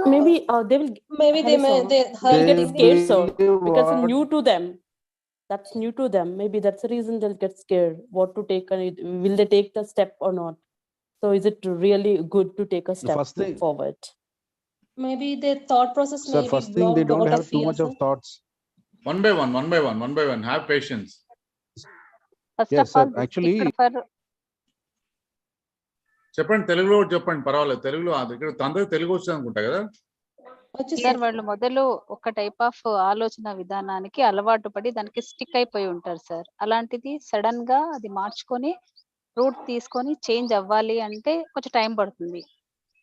Maybe they will. Maybe they may they'll get They scared, sir, believe because it's what new to them. That's new to them. Maybe that's the reason they'll get scared. What to take and will they take the step or not? So is it really good to take a the step first thing, forward? Maybe their thought process sir, may be first thing, they blocked don't out of have too fear, much sir. of thoughts. One by one, one by one, one by one. Have patience. First Yes, of all, sir. this Actually, ఇక్కడ చెప్పండి తెలుగులో చెప్పండి పర్వాలేదు తెలుగులో ఇక్కడ అందరూ తెలుగు వచ్చి అనుకుంటా కదా సార్ వాళ్ళు మొదలు ఒక టైప్ ఆఫ్ ఆలోచన విధానానికి అలవాటు పడి దానికి స్టిక్ అయిపోయి ఉంటారు సార్. అలాంటిది సడన్ గా అది మార్చుకొని రూట్ తీసుకొని చేంజ్ అవ్వాలి అంటే కొంచెం టైం పడుతుంది.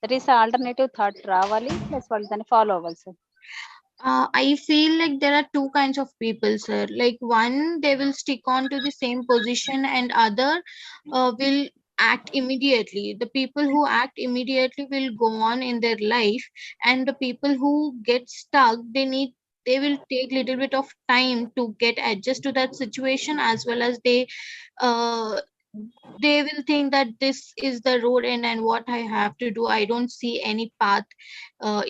దట్ ఈస్ ఆల్టర్నేటివ్ థాట్ రావాలి ప్లస్ వాళ్ళు దాన్ని ఫాలో అవ్వాలి sir. I feel like there are two kinds of people, sir. Like one, they will stick on to the same position, and other will act immediately. The people who act immediately will go on in their life, and the people who get stuck, they will take little bit of time to get adjust to that situation, as well as uh, they will think that this is the road end and what I have to do. I don't see any path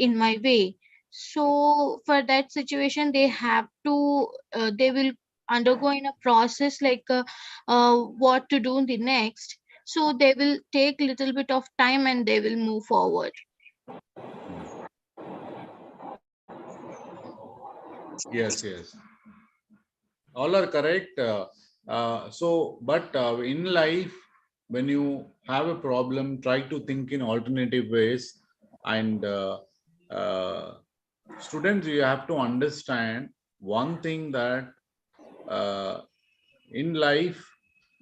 in my way. So for that situation, they have to they will undergo in a process like what to do in the next. So they will take little bit of time and they will move forward. Yes, yes. All are correct. But in life, when you have a problem, try to think in alternative ways. And students, you have to understand one thing that in life,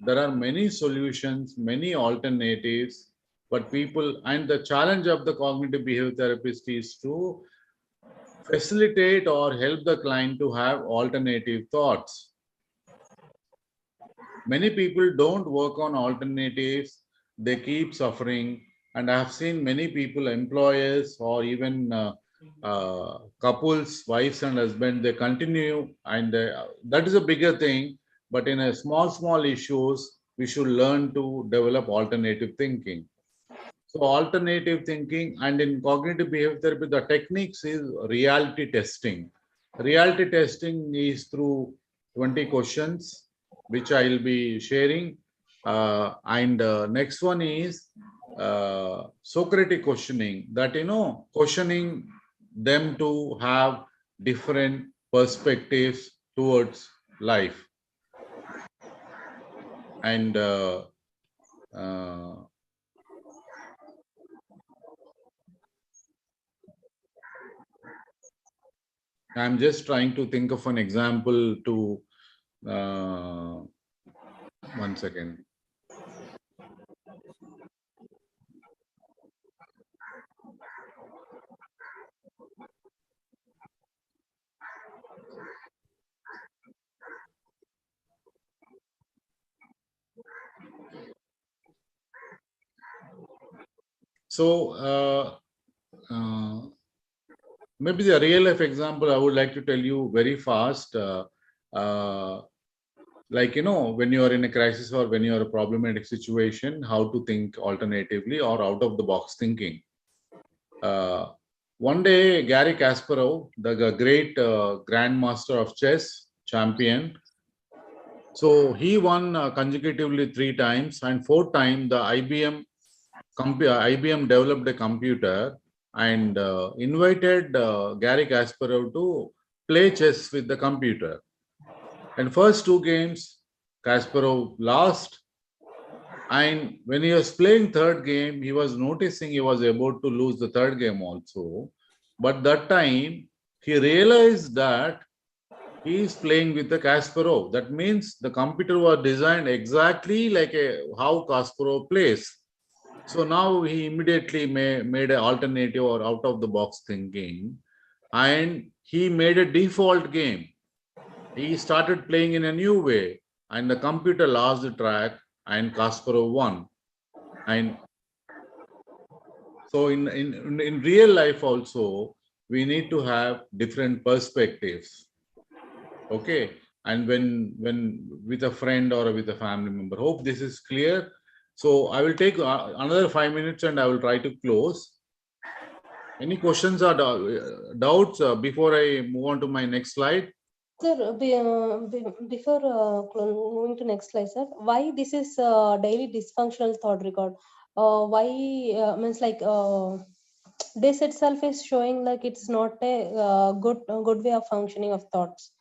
there are many solutions, many alternatives, but people, and the challenge of the cognitive behavior therapist is to facilitate or help the client to have alternative thoughts. Many people don't work on alternatives, they keep suffering. And I have seen many people, employers or even couples, wives and husbands, they continue, and that is a bigger thing. But in a small issues, we should learn to develop alternative thinking. So alternative thinking, and in cognitive behavior therapy, the techniques is reality testing. Reality testing is through 20 questions, which I will be sharing. And next one is Socratic questioning, that, questioning them to have different perspectives towards life. And I'm just trying to think of an example to, 1 second. So, maybe the real life example I would like to tell you very fast. Like, when you are in a crisis or when you are a problematic situation, how to think alternatively or out of the box thinking. One day, Gary Kasparov, the great grandmaster of chess champion, so he won consecutively 3 times, and 4th time the IBM developed a computer and invited Gary Kasparov to play chess with the computer. And first 2 games, Kasparov lost. And when he was playing 3rd game, he was noticing he was about to lose the 3rd game also. But that time, he realized that he is playing with the Kasparov. That means the computer was designed exactly like how Kasparov plays. So now he immediately made an alternative or out of the box thinking, and he made a default game. He started playing in a new way, and the computer lost the track and Kasparov won. And so in real life also, we need to have different perspectives. Okay. And when with a friend or with a family member, hope this is clear. So I will take another 5 minutes and I will try to close. Any questions or doubts before I move on to my next slide? Sir, before moving to next slide, sir, why this is daily dysfunctional thought record? Why means like this itself is showing like it's not a good way of functioning of thoughts.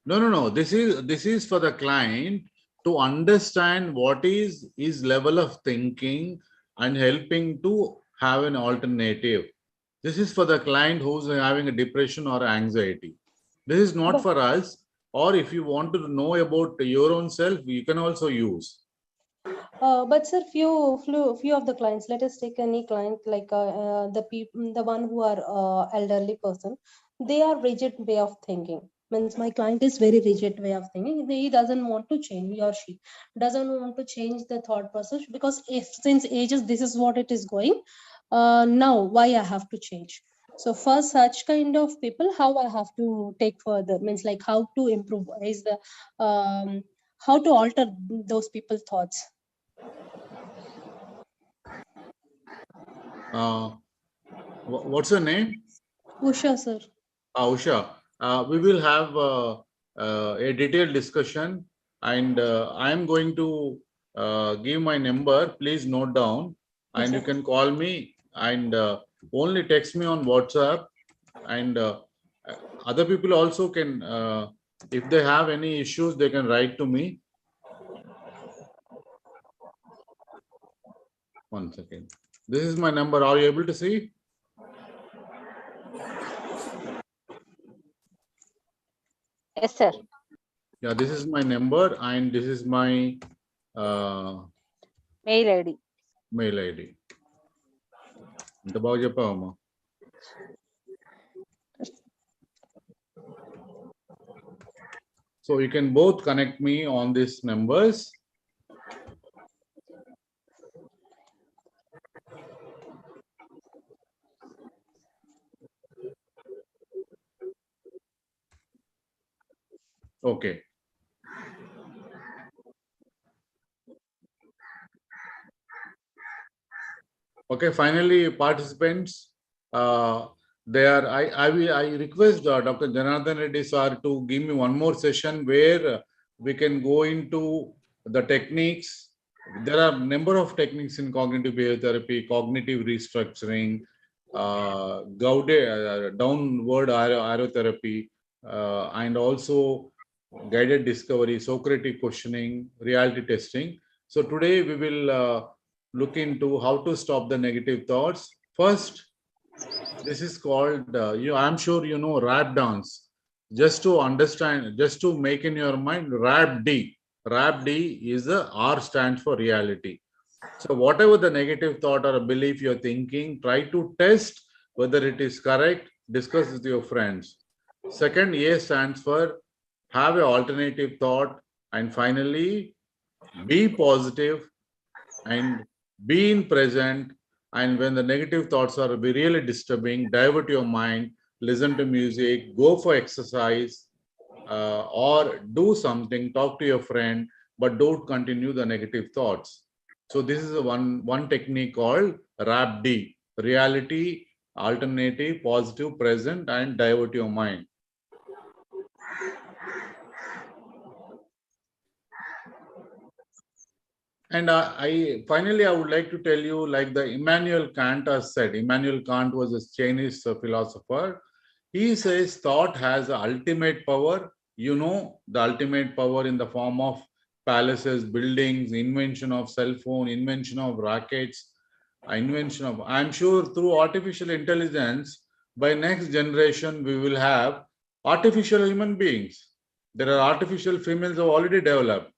No. This is for the client to understand what is his level of thinking and helping to have an alternative. This is for the client who's having a depression or anxiety. This is not for us. Or if you want to know about your own self, you can also use. But sir, few of the clients, let us take any client like the one who are elderly person, they are rigid way of thinking. Means my client is very rigid way of thinking. He doesn't want to change, he or she doesn't want to change the thought process because if since ages this is what it is going, now why I have to change? So for such kind of people, how I have to take further means like how to improve is the how to alter those people's thoughts. What's your name? Usha, sir. Usha, we will have a detailed discussion, and I am going to give my number. Please note down, and you can call me and only text me on WhatsApp. And other people also can, if they have any issues, they can write to me. 1 second. This is my number. Are you able to see? Yes, sir. Yeah, this is my number and this is my mail ID. Mail ID. ఎంత బాగా చెప్పావమ్మా. So you can both connect me on these numbers. Okay. Okay, finally, participants, I request Dr. Janardhan Reddy sir to give me one more session where we can go into the techniques. There are a number of techniques in cognitive behavior therapy, cognitive restructuring, downward arrow therapy, and also guided discovery, Socratic questioning, reality testing. So today we will look into how to stop the negative thoughts. First, This is called, I'm sure you know rap dance. Just to understand, just to make in your mind, rap D. Rap D is the R stands for reality. So whatever the negative thought or a belief you're thinking, try to test whether it is correct, discuss with your friends. Second, A stands for have an alternative thought. And finally, be positive and be in present. And when the negative thoughts are really disturbing, divert your mind, listen to music, go for exercise, or do something, talk to your friend, but don't continue the negative thoughts. So this is a one technique called RAPD: reality, alternative, positive, present, and divert your mind. And I finally, I would like to tell you, like the Immanuel Kant has said. Immanuel Kant was a Chinese philosopher. He says thought has the ultimate power. You know, the ultimate power in the form of palaces, buildings, invention of cell phone, invention of rockets, invention of. I'm sure through artificial intelligence, by next generation we will have artificial human beings. There are artificial females have already developed.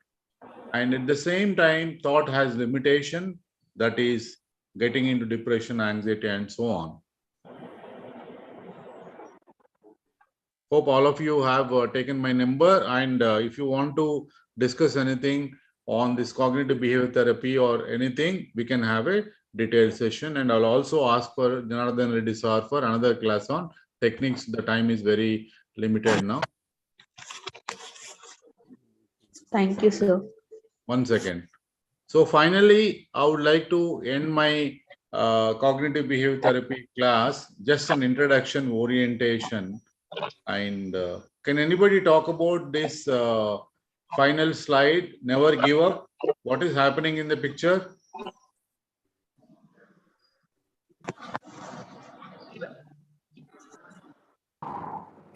And at the same time, thought has limitation, that is getting into depression, anxiety, and so on. Hope all of you have taken my number. And if you want to discuss anything on this cognitive behavior therapy or anything, we can have a detailed session. And I'll also ask for Janardhan Reddy sir for another class on techniques. The time is very limited now. Thank you, sir. 1 second. So finally, I would like to end my cognitive behavior therapy class, just an introduction orientation. And can anybody talk about this final slide, never give up? What is happening in the picture?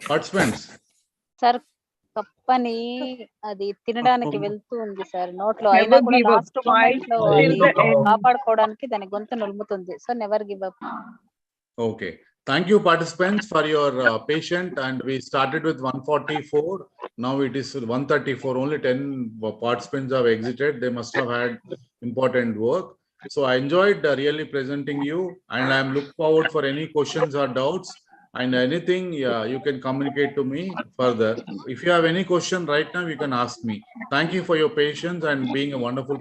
Participants. Sir, కప్పని అది తినడానికి వెళ్తూ ఉంది sir నోట్లో అయినా కూడా last moment లో అది కాపాడుకోవడానికి దాని గొంతు నులుముతుంది so never give up. Okay, thank you participants for your patience, and we started with 144. Now it is 134. Only 10 participants have exited. They must have had important work. So I enjoyed really presenting you, and I am looking forward for any questions or doubts. And anything, you can communicate to me further. If you have any question right now, you can ask me. Thank you for your patience and being a wonderful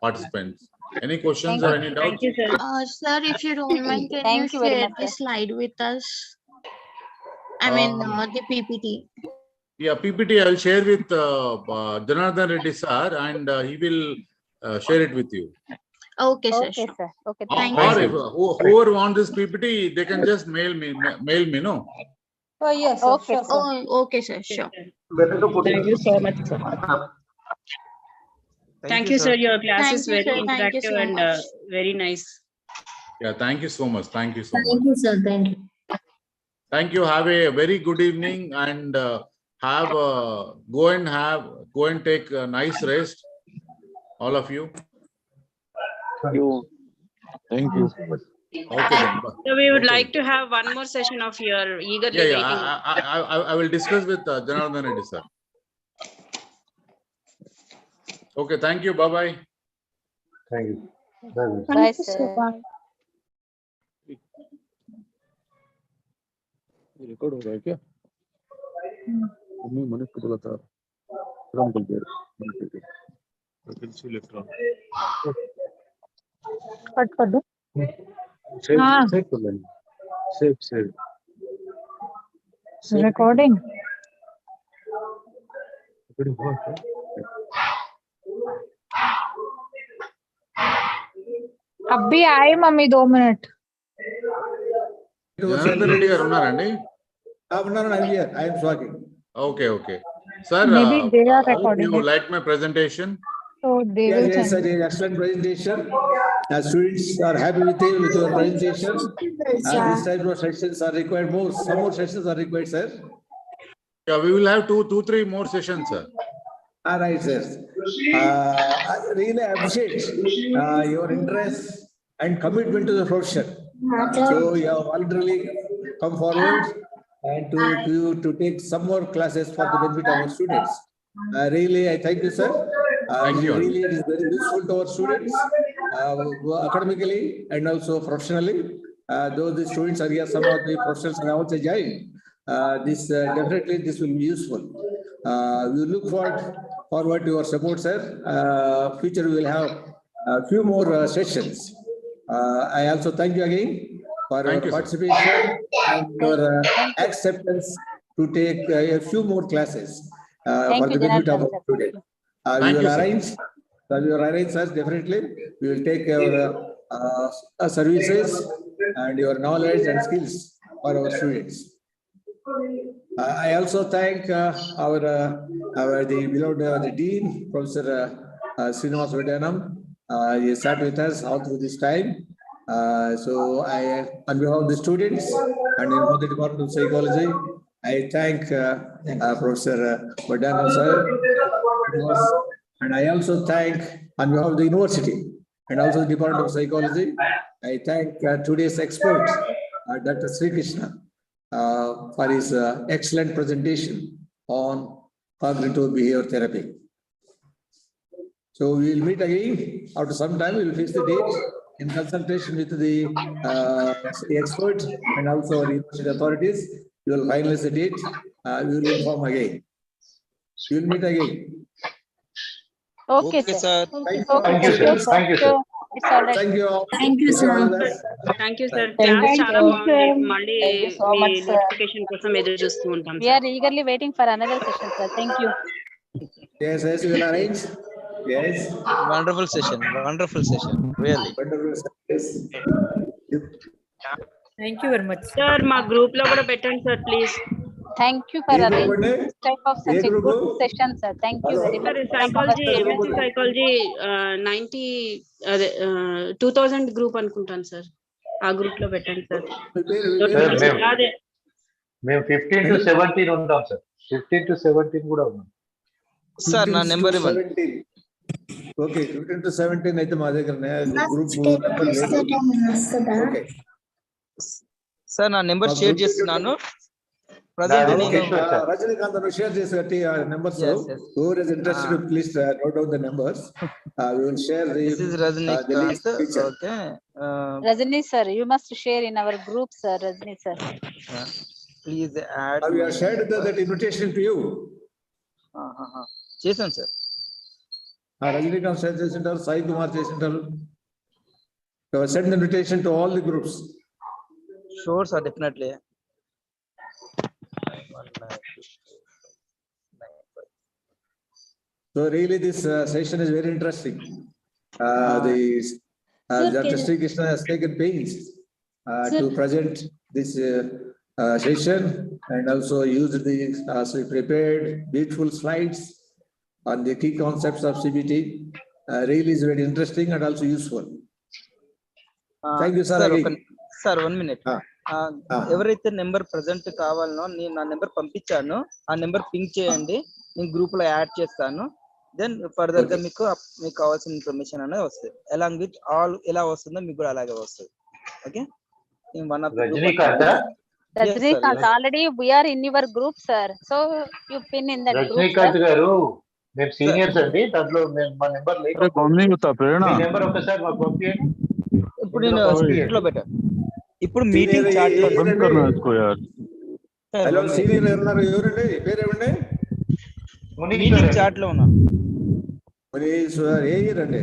participants. Any questions or any doubts? Thank you, sir. Sir, if you don't mind, can you share the slide with us? I mean, the PPT. Yeah, PPT I will share with Janardhan Reddy sir, and he will share it with you. Okay, sir. Okay, sir. Okay, thank you. Or if whoever wants this PPT, they can just mail me, no? Oh, yes, sir. Okay, Sure, sir. Oh, okay, sir. Sure. Thank you so much, sir. Thank you, sir. Your class Thank is you, very sir. Thank you interactive so and much. very nice. Yeah, thank you so much. Thank you so much. Thank you, sir. Thank you. Thank you. Have a very good evening, and have go and take a nice rest, all of you. Thank you. Okay then. So we would like to have one more session of your eagerly waiting. I will discuss with Janardhan Reddy sir. Okay, thank you. Bye bye. Thank you. Bye, sir. Bye. Record हो रहा है क्या? Mummy Manish को बोला था राम को दे vacancy electron cut कर दो. सेव हाँ. सेव कर लेंगे. सेव रिकॉर्डिंग हुआ क्या? अभी आए mummy 2 minute. Janardhan Reddy garu unnarandi? No, I'm here. I am talking. Okay. Sir, Maybe they are hope recording you it. like my presentation. So they will Yes, send. excellent presentation. Students are happy with your presentation. This type of sessions are required more. Some more sessions are required, sir. Yeah, we will have two, 3 more sessions, sir. All right, sir. I really appreciate your interest and commitment to the profession. So you have voluntarily come forward and to take some more classes for the benefit of our students. Really, I thank you, sir. Thank you. Really, it is very useful to our students, academically and also professionally. Though the students are here, some of the professors are also joined. This definitely this will be useful. We look forward to your support, sir. Future we will have a few more sessions. I also thank you again for your participation and your acceptance to take a few more classes for the benefit of our students. We will arrange such definitely. We will take your services and your knowledge and skills for our students. I also thank our the beloved the Dean, Professor Srinivas Vedanam. He sat with us all through this time. So I, on behalf of the students and in the Department of Psychology, I thank Professor Vedanam sir. And I also thank on behalf of the university and also the Department of Psychology, I thank today's expert, Dr. Sri Krishna, for his excellent presentation on cognitive behavior therapy. So we will meet again after some time. We will fix the date in consultation with the expert and also our university authorities. We will finalize the date. We will inform again. We will meet again. Okay, sir. Thank you, sir. Thank you, sir. It's all right. Thank you all. Thank you, sir. Thank you sir Thank class you. చాలా బాగుంది మళ్ళీ Thank you so me much, sir. Notification కోసం ఎదురు చూస్తూ ఉంటాం We are eagerly waiting for another session, sir. Thank you. Yes, yes, we will arrange. Yes. Wonderful session. Wonderful session. Really. Wonderful. Yes. Thank you very much sir మా group లో కూడా పెట్టండి sir please Thank you for arranging this type of such a good session, sir. Thank you very much. Psychology MSc psychology 2000 group అనుకుంటాను sir ఆ group లో పెట్టండి sir అదే మేము 15 to 17 ఉంటాం సార్ 15 to 17 కూడా ఉన్నాం సార్ నా నెంబర్ ఇవ్వండి ఓకే 15 to 17 అయితే మా దగ్గర గ్రూప్ నెంబర్ లేదు ఓకే సార్ నా నెంబర్ షేర్ చేస్తున్నాను ప్రజెంట్ నేను Rajinikanth nu share chesati numbers who is interested please note down the numbers we will share the this is Rajinikanth okay Rajini sir you must share in our group sir Rajini sir please add we have shared that invitation to you చేశాను sir Rajinikanth share చేసింటారు Sai Kumar చేసింటారు send the invitation to all the groups sure sir definitely So really this session is very interesting. Dr. Sri Krishna has taken pains to present this session and also used the prepared beautiful slides on the key concepts of CBT. Really is very interesting and also useful. Thank you, sir. Sir, 1 minute. ఎవరైతే number present కావాలనో నేను నా number పంపించాను ఆ number pink చేయండి నేను group లో add చేస్తాను దెన్ ఫర్దర్ గా మీకు కావాల్సిన ఇన్ఫర్మేషన్ అనేది వస్తుంది అలాంగ్ విత్ ఆల్ ఎలా వస్తుందో మీకు కూడా అలాగే వస్తుంది okay in one of Rajinikanth already we are in your group sir so you pin in that group Rajinikanth garu మేము సీనియర్స్ అండి దాంట్లో మా నెంబర్ లేకపోతే మీ నెంబర్ ఒకసారి మాకు పంపియండి ఇప్పుడు నేను స్క్రీన్ లో పెట్టా ఇప్పుడు మీటింగ్ చాట్ లో హలో సీనియర్ ఎవరు ఎవరండి పేరు ఏమండి మీటింగ్ చాట్ లో ఉన్నా మరి సార్ ఏ ఇయర్ అండి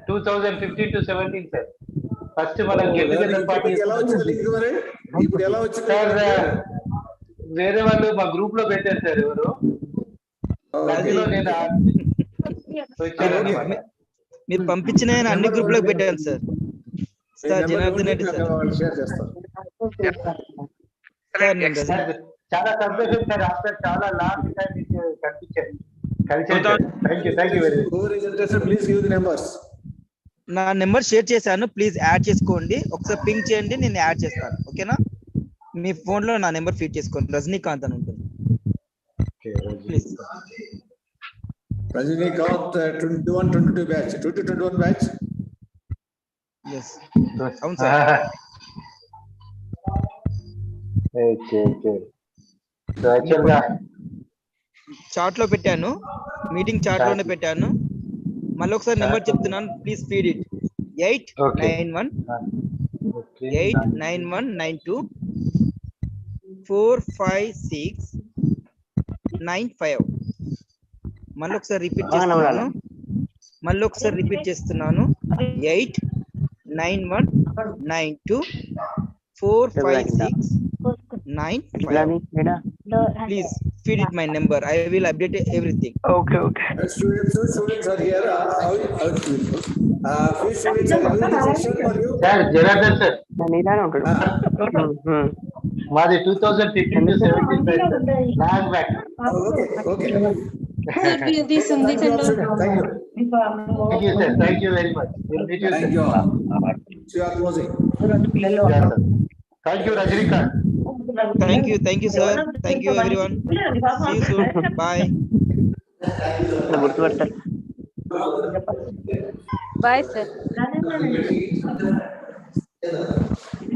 2015 to 17 సార్ ఫస్ట్ మనం గెట్ టుగెదర్ పార్టీ ఎలా వచ్చింది లింక్ మరి ఇప్పుడు ఎలా వచ్చింది సార్ వేరే వాళ్ళు మా గ్రూప్ లో పెట్టారు సార్ ఎవరు అందులో నేను మీరు పంపించిన అన్ని గ్రూప్ లో పెట్టాను sir sir Janardhan Reddy sir share చేస్తాను చాలా సంతోషం సార్ ఆఫ్టర్ చాలా లాంగ్ టైం కనిపించారు thank you very much please give the numbers నా నెంబర్ షేర్ చేశాను ప్లీజ్ యాడ్ చేసుకోండి ఒకసారి పింక్ చేయండి నేను యాడ్ చేస్తాను ఓకేనా మీ ఫోన్ లో నా నెంబర్ ఫీడ్ చేసుకోండి రజనీకాంత్ అని ఉంటుంది please Rajinikanth 21-22 batch 2021 batch yes అవును సార్ ఓకే ఓకే సో యాక్చువల్గా చాట్ లో పెట్టాను, మీటింగ్ చాట్ లోనే పెట్టాను. మళ్ళీ ఒకసారి నెంబర్ చెప్తున్నాను, ప్లీజ్ ఫీడ్ ఇట్. 89192456995. మళ్ళీ ఒకసారి రిపీట్ చేస్తున్నాను, చేస్తున్నాను 89192456995. Please feed it my number. I will update everything. Okay. Students are here. Few students are using the session for you. Sir Janardhan sir మాది 2015 to 17 long back. Okay. This Thank you. Thank you sir, thank you very much. We'll meet you. Thank you. So you are closing. Yeah, sir. Thank you Rajnikant. Thank you sir, thank you everyone. See you soon. Bye. Bye, sir.